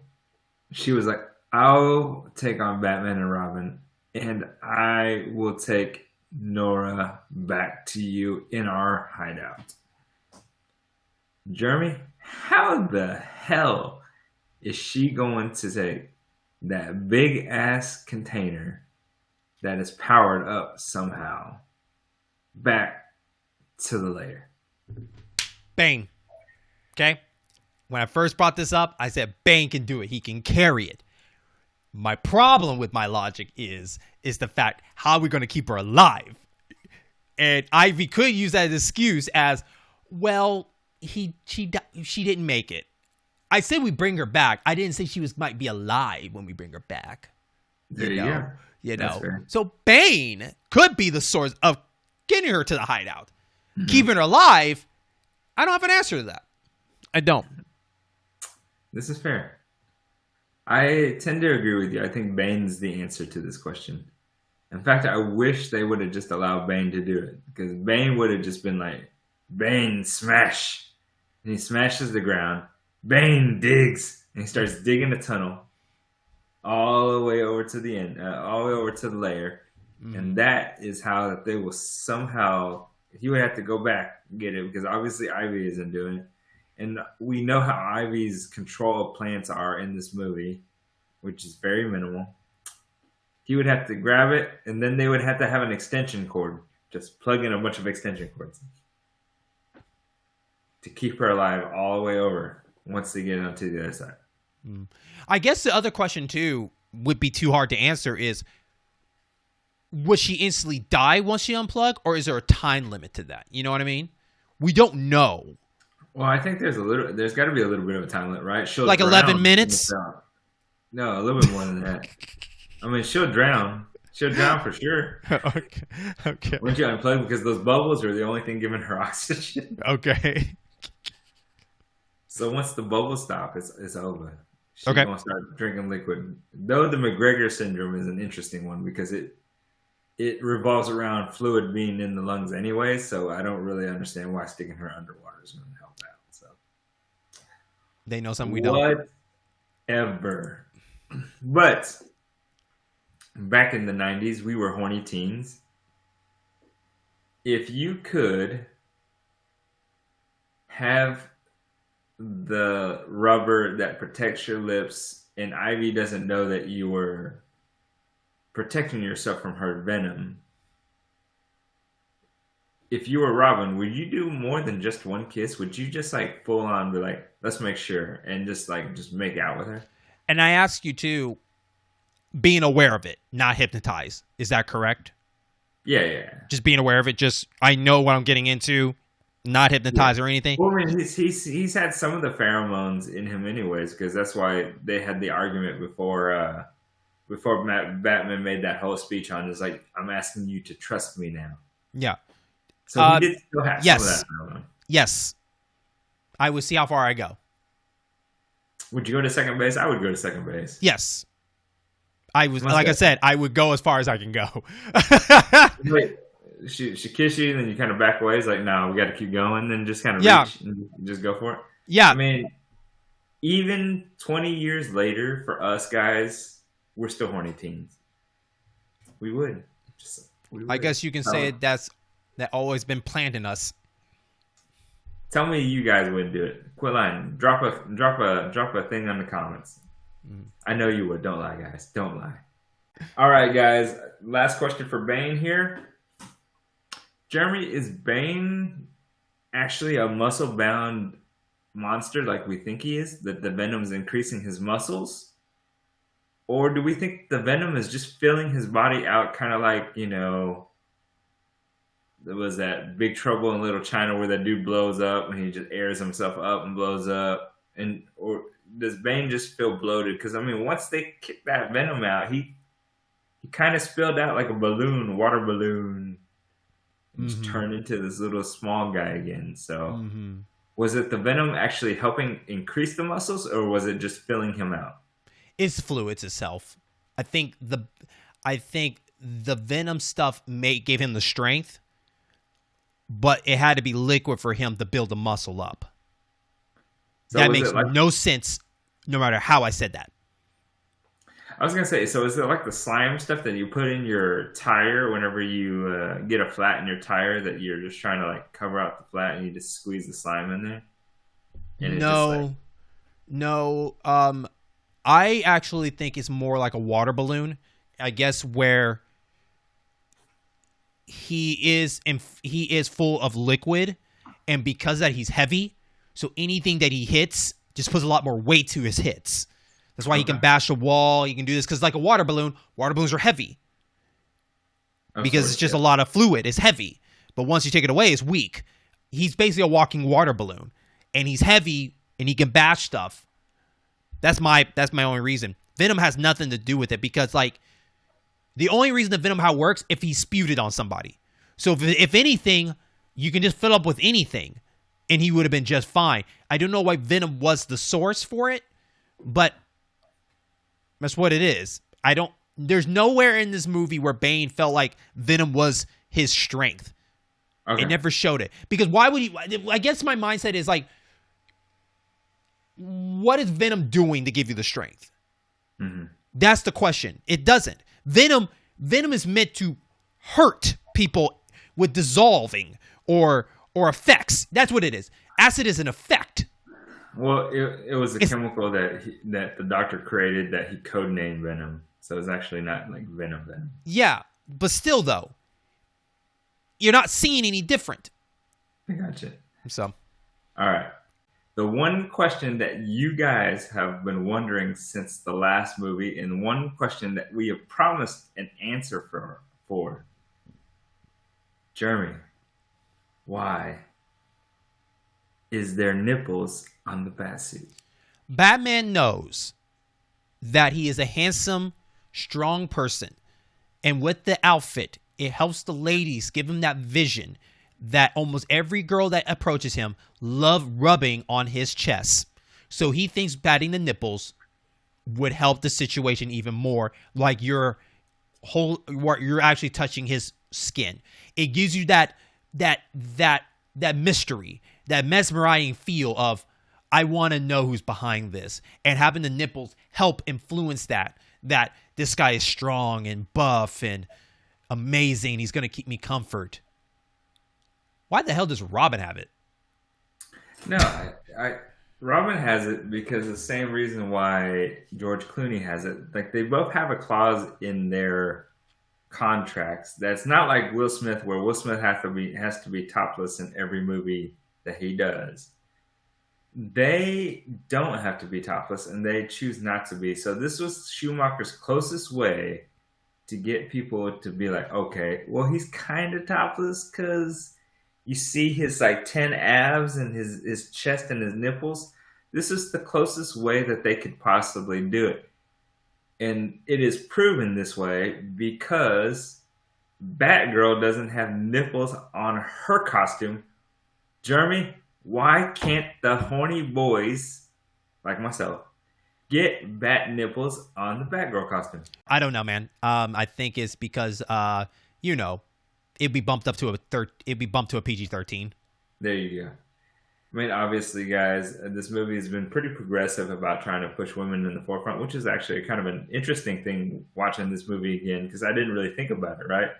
she was like, I'll take on Batman and Robin, and I will take Nora back to you in our hideout. Jeremy, how the hell is she going to take that big ass container that is powered up somehow back to the lair? Bane. Okay? When I first brought this up, I said Bane can do it. He can carry it. My problem with my logic is the fact, how are we going to keep her alive? And Ivy could use that as an excuse as, well, she didn't make it. I said we bring her back. I didn't say she might be alive when we bring her back. There you go. You know. So Bane could be the source of getting her to the hideout. Mm-hmm. Keeping her alive, I don't have an answer to that. I don't. This is fair. I tend to agree with you. I think Bane's the answer to this question. In fact, I wish they would have just allowed Bane to do it. Because Bane would have just been like, Bane, smash. And he smashes the ground. Bane digs. And he starts digging a tunnel all the way over to the end, all the way over to the lair. Mm. And that is how that they will somehow, he would have to go back and get it, because obviously Ivy isn't doing it. And we know how Ivy's control of plants are in this movie, which is very minimal. He would have to grab it, and then they would have to have an extension cord. Just plug in a bunch of extension cords to keep her alive all the way over once they get onto the other side. I guess the other question, too, would be too hard to answer is, would she instantly die once she unplugged, or is there a time limit to that? You know what I mean? We don't know. Well, I think there's got to be a little bit of a time limit, right? She'll like 11 minutes? No, a little bit more than that. I mean, she'll drown. She'll drown for sure. Okay. Once you unplug, because those bubbles are the only thing giving her oxygen. Okay. So once the bubbles stop, it's over. She's okay. going to start drinking liquid. Though the McGregor syndrome is an interesting one, because it revolves around fluid being in the lungs anyway, so I don't really understand why sticking her underwater is going to help out. So they know something we don't. Whatever. But back in the 90s, we were horny teens. If you could have the rubber that protects your lips and Ivy doesn't know that you were protecting yourself from her venom, if you were Robin, would you do more than just one kiss? Would you just like full on be like, let's make sure, and just make out with her? And I ask you too, being aware of it, not hypnotized. Is that correct? Yeah. Just being aware of it. Just, I know what I'm getting into, not hypnotized or anything. Well, I mean, he's had some of the pheromones in him anyways, because that's why they had the argument before Batman made that whole speech on, is like, I'm asking you to trust me now. Yeah. So he did still have some of that pheromone. Yes. I would see how far I go. Would you go to second base? I would go to second base. Yes. I said, I would go as far as I can go. Wait, she kiss you, and then you kind of back away. It's like, no, we got to keep going. Then just kind of reach and just go for it. Yeah. I mean, even 20 years later, for us guys, we're still horny teens. We would. I guess you can say that always been planned in us. Tell me you guys wouldn't do it. Quit lying. Drop a thing on the comments. I know you would. Don't lie, guys. Don't lie. All right, guys. Last question for Bane here. Jeremy, is Bane actually a muscle-bound monster like we think he is? That the Venom's increasing his muscles? Or do we think the Venom is just filling his body out, kind of like, there was that Big Trouble in Little China where that dude blows up and he just airs himself up and blows up? Or does Bane just feel bloated? Because, once they kick that Venom out, he kind of spilled out like a balloon, water balloon, and just turned into this little small guy again. So was it the Venom actually helping increase the muscles, or was it just filling him out? It's fluids itself. I think the Venom stuff gave him the strength, but it had to be liquid for him to build the muscle up. So that makes no sense, no matter how I said that. I was going to say, so is it like the slime stuff that you put in your tire whenever you get a flat in your tire, that you're just trying to cover out the flat and you just squeeze the slime in there? And No. I actually think it's more like a water balloon, I guess, where he is full of liquid, and because of that he's heavy, so anything that he hits just puts a lot more weight to his hits. That's why he can bash a wall. He can do this because, like a water balloons are heavy because it's just a lot of fluid. It's heavy, but once you take it away, it's weak. He's basically a walking water balloon, and he's heavy, and he can bash stuff. That's my only reason. Venom has nothing to do with it because, the only reason the Venom how it works if he spewed it on somebody. So if anything, you can just fill up with anything, and he would have been just fine. I don't know why Venom was the source for it, but that's what it is. There's nowhere in this movie where Bane felt like Venom was his strength. Okay. It never showed it. Because why would he? I guess my mindset is what is Venom doing to give you the strength? Mm-hmm. That's the question. It doesn't. Venom is meant to hurt people with dissolving or effects. That's what it is. Acid is an effect. Well, it was a chemical that the doctor created that he codenamed Venom. So it's actually not like Venom. Yeah, but still, though, you're not seeing any different. I gotcha. So, all right. The one question that you guys have been wondering since the last movie, and one question that we have promised an answer for. Jeremy, why is there nipples on the Batsuit? Batman knows that he is a handsome, strong person. And with the outfit, it helps the ladies give him that vision that almost every girl that approaches him love rubbing on his chest. So he thinks patting the nipples would help the situation even more, like you're actually touching his skin. It gives you that mystery, that mesmerizing feel of, I want to know who's behind this. And having the nipples help influence that this guy is strong and buff and amazing. He's going to keep me comfort. Why the hell does Robin have it? No, Robin has it because the same reason why George Clooney has it. Like, they both have a clause in their contracts that's not like Will Smith, where Will Smith has to be topless in every movie that he does. They don't have to be topless, and they choose not to be. So this was Schumacher's closest way to get people to be like, okay, well, he's kind of topless because you see his 10 abs and his chest and his nipples. This is the closest way that they could possibly do it. And it is proven this way because Batgirl doesn't have nipples on her costume. Jeremy, why can't the horny boys, like myself, get bat nipples on the Batgirl costume? I don't know, man. I think it's because, it'd be bumped up to a PG-13. There you go. I mean, obviously, guys, this movie has been pretty progressive about trying to push women in the forefront, which is actually kind of an interesting thing watching this movie again, because I didn't really think about it, right?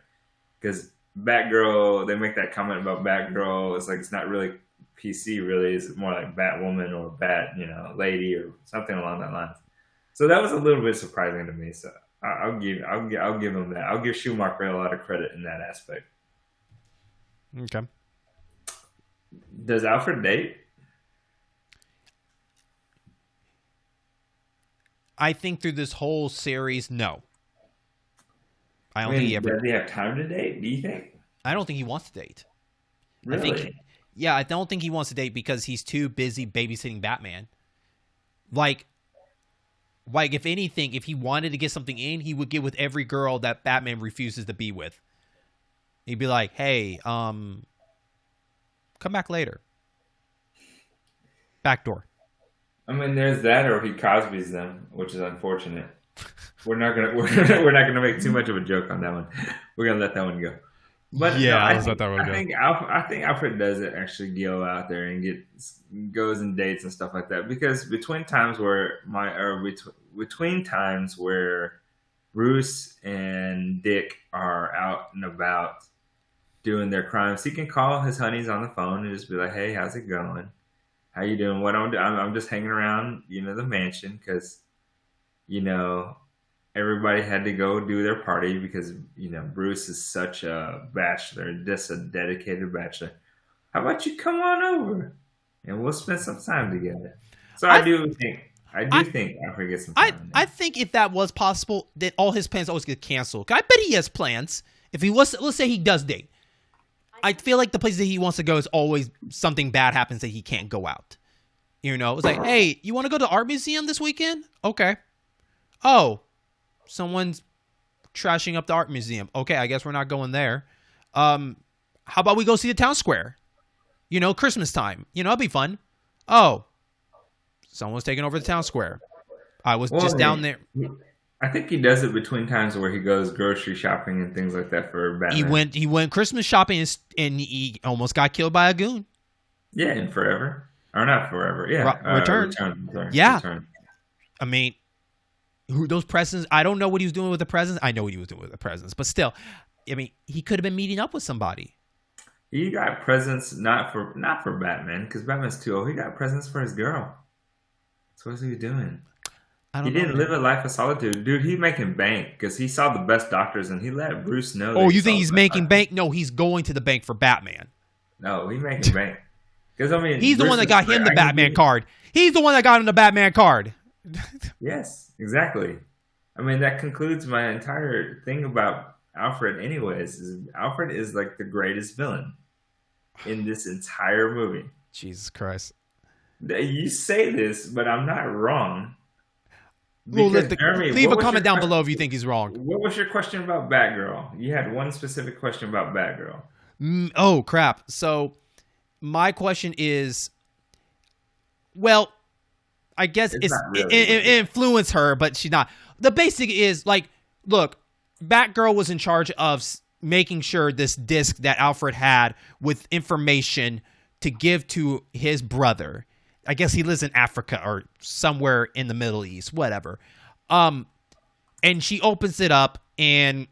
Because Batgirl, they make that comment about Batgirl. It's like it's not really PC really is more like Batwoman or Bat, lady or something along that lines. So that was a little bit surprising to me. So I'll give him that. I'll give Schumacher a lot of credit in that aspect. Okay. Does Alfred date? I think through this whole series, no. I don't think he ever. Does he have time to date? Do you think? I don't think he wants to date. Really? I don't think he wants to date because he's too busy babysitting Batman. Like if anything, if he wanted to get something in, he would get with every girl that Batman refuses to be with. He'd be like, "Hey, come back later." Backdoor. I mean, there's that, or he Cosby's them, which is unfortunate. We're not gonna make too much of a joke on that one. We're gonna let that one go. But yeah, no, I think Alfred does actually go out there and goes and dates and stuff like that, because between times where Bruce and Dick are out and about doing their crimes, he can call his honeys on the phone and just be like, "Hey, how's it going? How you doing? What I'm just hanging around, the mansion, because, everybody had to go do their party because, Bruce is such a bachelor, just a dedicated bachelor. How about you come on over and we'll spend some time together?" So I do think Alfred gets some time. I think if that was possible, that all his plans always get canceled. I bet he has plans. If he was, let's say he does date. I feel like the place that he wants to go is always something bad happens that he can't go out. It's like, "Hey, you want to go to the art museum this weekend?" Okay. "Oh, someone's trashing up the art museum." Okay, I guess we're not going there. How about we go see the town square? Christmas time. It'll be fun. "Oh, someone's taking over the town square. I was just down there." I think he does it between times where he goes grocery shopping and things like that for Batman. He went Christmas shopping and he almost got killed by a goon. Yeah, in Forever. Or not Forever. Yeah. Return. Yeah. Return. I mean, those presents, I don't know what he was doing with the presents. I know what he was doing with the presents, but still, I mean, he could have been meeting up with somebody. He got presents not for Batman, because Batman's too old. He got presents for his girl. So what's he doing? He didn't live a life of solitude. Dude, he's making bank because he saw the best doctors and he let Bruce know. Oh, you think he's making bank? No, he's going to the bank for Batman. No, he's making bank. Because, I mean, he's the one that got him the Batman card. He's the one that got him the Batman card. Yes, exactly. I mean, that concludes my entire thing about Alfred anyways. Alfred is like the greatest villain in this entire movie. Jesus Christ. You say this, but I'm not wrong. Well, leave a comment down below if you think he's wrong. What was your question about Batgirl? You had one specific question about Batgirl. Oh, crap. So my question is, well, I guess it influenced her, but she's not. The basic is, like, look, Batgirl was in charge of making sure this disc that Alfred had with information to give to his brother. I guess he lives in Africa or somewhere in the Middle East, whatever. And she opens it up and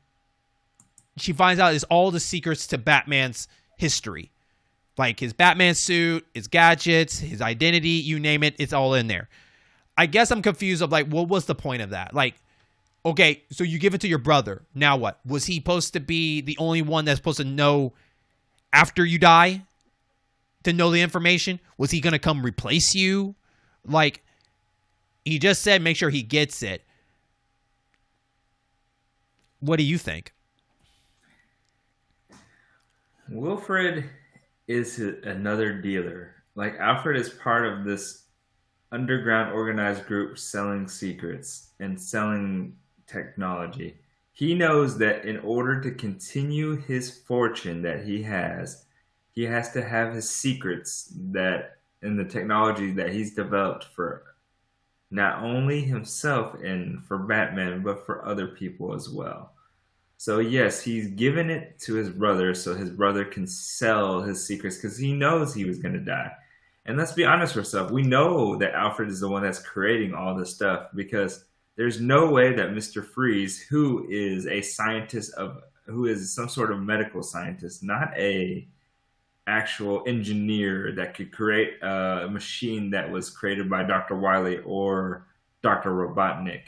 she finds out it's all the secrets to Batman's history. Like his Batman suit, his gadgets, his identity, you name it, it's all in there. I guess I'm confused of like, what was the point of that? Like, okay, so you give it to your brother. Now what? Was he supposed to be the only one that's supposed to know after you die? To know the information? Was he going to come replace you? Like, he just said make sure he gets it. What do you think? Wilfred is another dealer. Like, Alfred is part of this underground organized group selling secrets and selling technology. He knows that in order to continue his fortune that he has to have his secrets that and the technology that he's developed for not only himself and for Batman, but for other people as well. So yes, he's given it to his brother so his brother can sell his secrets because he knows he was going to die. And let's be honest with ourselves. We know that Alfred is the one that's creating all this stuff because there's no way that Mr. Freeze, who is a scientist who is some sort of medical scientist, not a actual engineer that could create a machine that was created by Dr. Wily or Dr. Robotnik.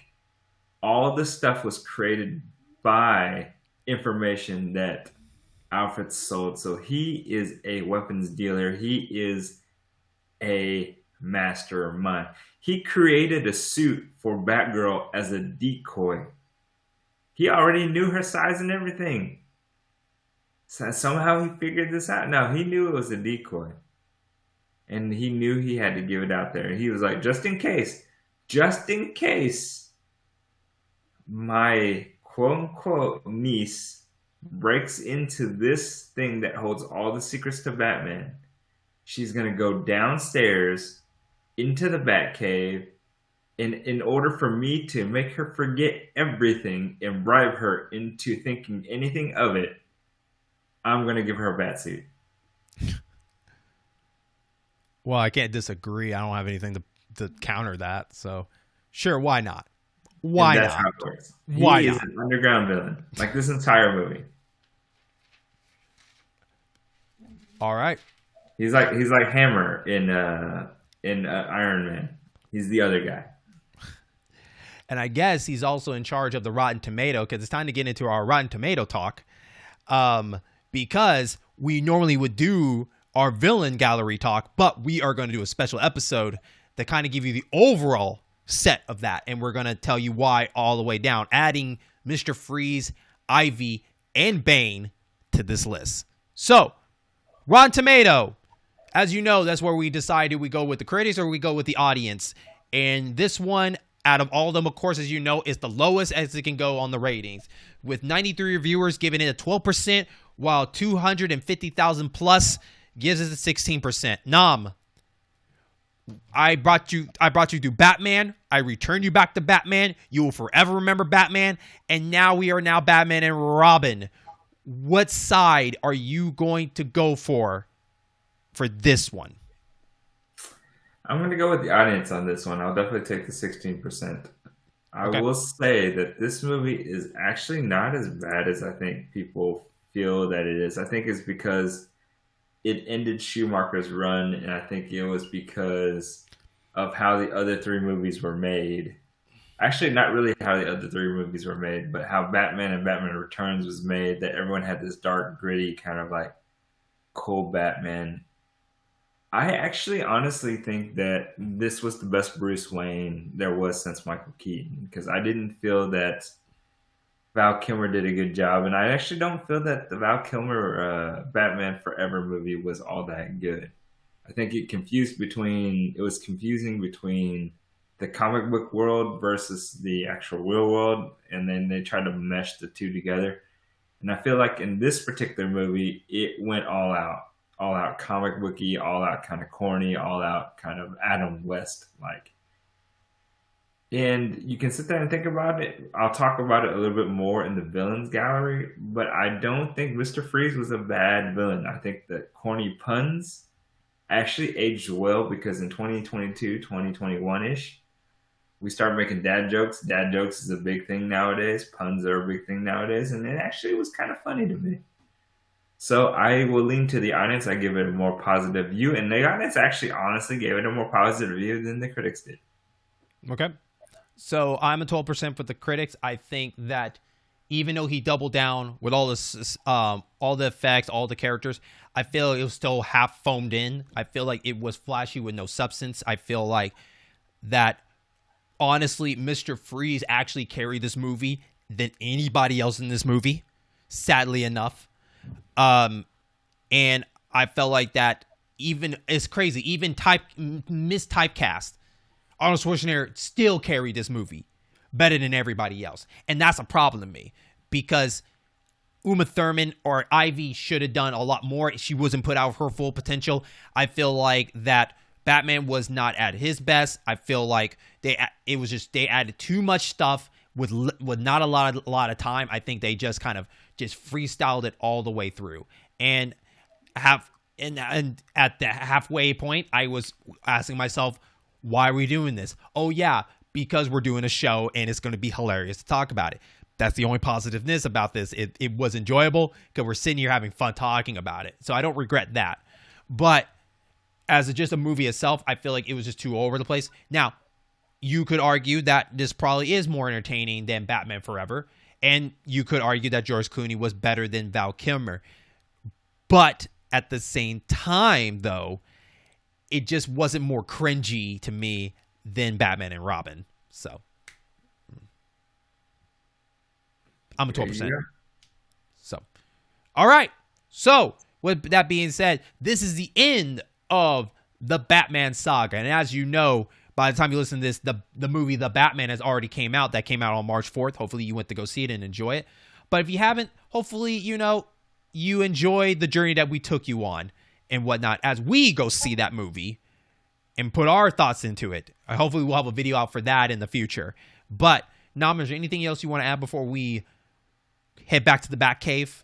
All this stuff was created by information that Alfred sold. So he is a weapons dealer. He is a mastermind. He created a suit for Batgirl as a decoy. He already knew her size and everything. So somehow he figured this out. Now he knew it was a decoy. And he knew he had to give it out there. He was like, just in case my quote unquote niece breaks into this thing that holds all the secrets to Batman, she's going to go downstairs into the Batcave. And in order for me to make her forget everything and bribe her into thinking anything of it, I'm going to give her a Batsuit. Well, I can't disagree. I don't have anything to counter that. So, sure, why not? Why that's not? How it works. Why he not? is an underground villain, like this entire movie. All right. He's like Hammer in Iron Man. He's the other guy. And I guess he's also in charge of the Rotten Tomato, because it's time to get into our Rotten Tomato talk. Because we normally would do our villain gallery talk, but we are going to do a special episode that kind of give you the overall set of that. And we're going to tell you why all the way down, adding Mr. Freeze, Ivy, and Bane to this list. So, Rotten Tomato. As you know, that's where we decide, do we go with the critics or we go with the audience. And this one, out of all of them, of course, as you know, is the lowest as it can go on the ratings, with 93 reviewers giving it a 12%, while 250,000 plus gives it a 16%. Nam, I brought you to Batman. I returned you back to Batman. You will forever remember Batman. And now we are Batman and Robin. What side are you going to go for this one? I'm going to go with the audience on this one. I'll definitely take the 16%. I Okay. will say that this movie is actually not as bad as I think people feel that it is. I think it's because it ended Schumacher's run, and I think it was because of how the other three movies were made. Actually, not really how the other three movies were made, but how Batman and Batman Returns was made, that everyone had this dark, gritty, kind of like cold Batman. I actually honestly think that this was the best Bruce Wayne there was since Michael Keaton, because I didn't feel that Val Kilmer did a good job, and I actually don't feel that the Val Kilmer Batman Forever movie was all that good. I think it was confusing between the comic book world versus the actual real world, and then they tried to mesh the two together. And I feel like in this particular movie, it went all out comic booky, all out kind of corny, all out kind of Adam West like. And you can sit there and think about it. I'll talk about it a little bit more in the villains gallery, but I don't think Mr. Freeze was a bad villain. I think the corny puns actually aged well, because in 2022, 2021-ish, we started making dad jokes. Dad jokes is a big thing nowadays. Puns are a big thing nowadays, and it actually was kind of funny to me. So I will lean to the audience. I give it a more positive view, and the audience actually honestly gave it a more positive view than the critics did. Okay. So I'm a 12% for the critics. I think that even though he doubled down with all this, all the effects, all the characters, I feel it was still half foamed in. I feel like it was flashy with no substance. I feel like that, honestly, Mr. Freeze actually carried this movie than anybody else in this movie, sadly enough. And I felt like that it's crazy. Even mistypecast, Arnold Schwarzenegger still carried this movie better than everybody else. And that's a problem to me, because Uma Thurman or Ivy should have done a lot more. She wasn't put out her full potential. I feel like that Batman was not at his best. I feel like they added too much stuff with not a lot of time. I think they just kind of freestyled it all the way through. And at the halfway point, I was asking myself, why are we doing this? Oh yeah, because we're doing a show and it's going to be hilarious to talk about it. That's the only positiveness about this. It was enjoyable because we're sitting here having fun talking about it. So I don't regret that. But as just a movie itself, I feel like it was just too all over the place. Now, you could argue that this probably is more entertaining than Batman Forever. And you could argue that George Clooney was better than Val Kilmer. But at the same time, though, it just wasn't more cringy to me than Batman and Robin. So, I'm a 12%. So, all right. So, with that being said, this is the end of the Batman saga. And as you know, by the time you listen to this, the movie The Batman has already came out. That came out on March 4th. Hopefully you went to go see it and enjoy it. But if you haven't, hopefully, you enjoy the journey that we took you on and whatnot as we go see that movie and put our thoughts into it. Hopefully we'll have a video out for that in the future. But, Nam, is there anything else you want to add before we head back to the Batcave?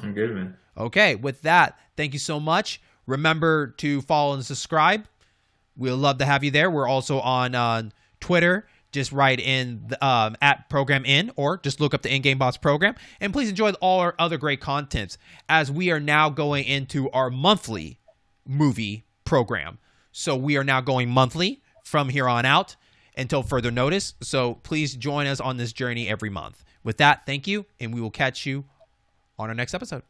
I'm good, man. Okay, with that, thank you so much. Remember to follow and subscribe. We'll love to have you there. We're also on Twitter. Just write in at Program In, or just look up the In-Game Boss program. And please enjoy all our other great contents as we are now going into our monthly movie program. So we are now going monthly from here on out until further notice. So please join us on this journey every month. With that, thank you, and we will catch you on our next episode.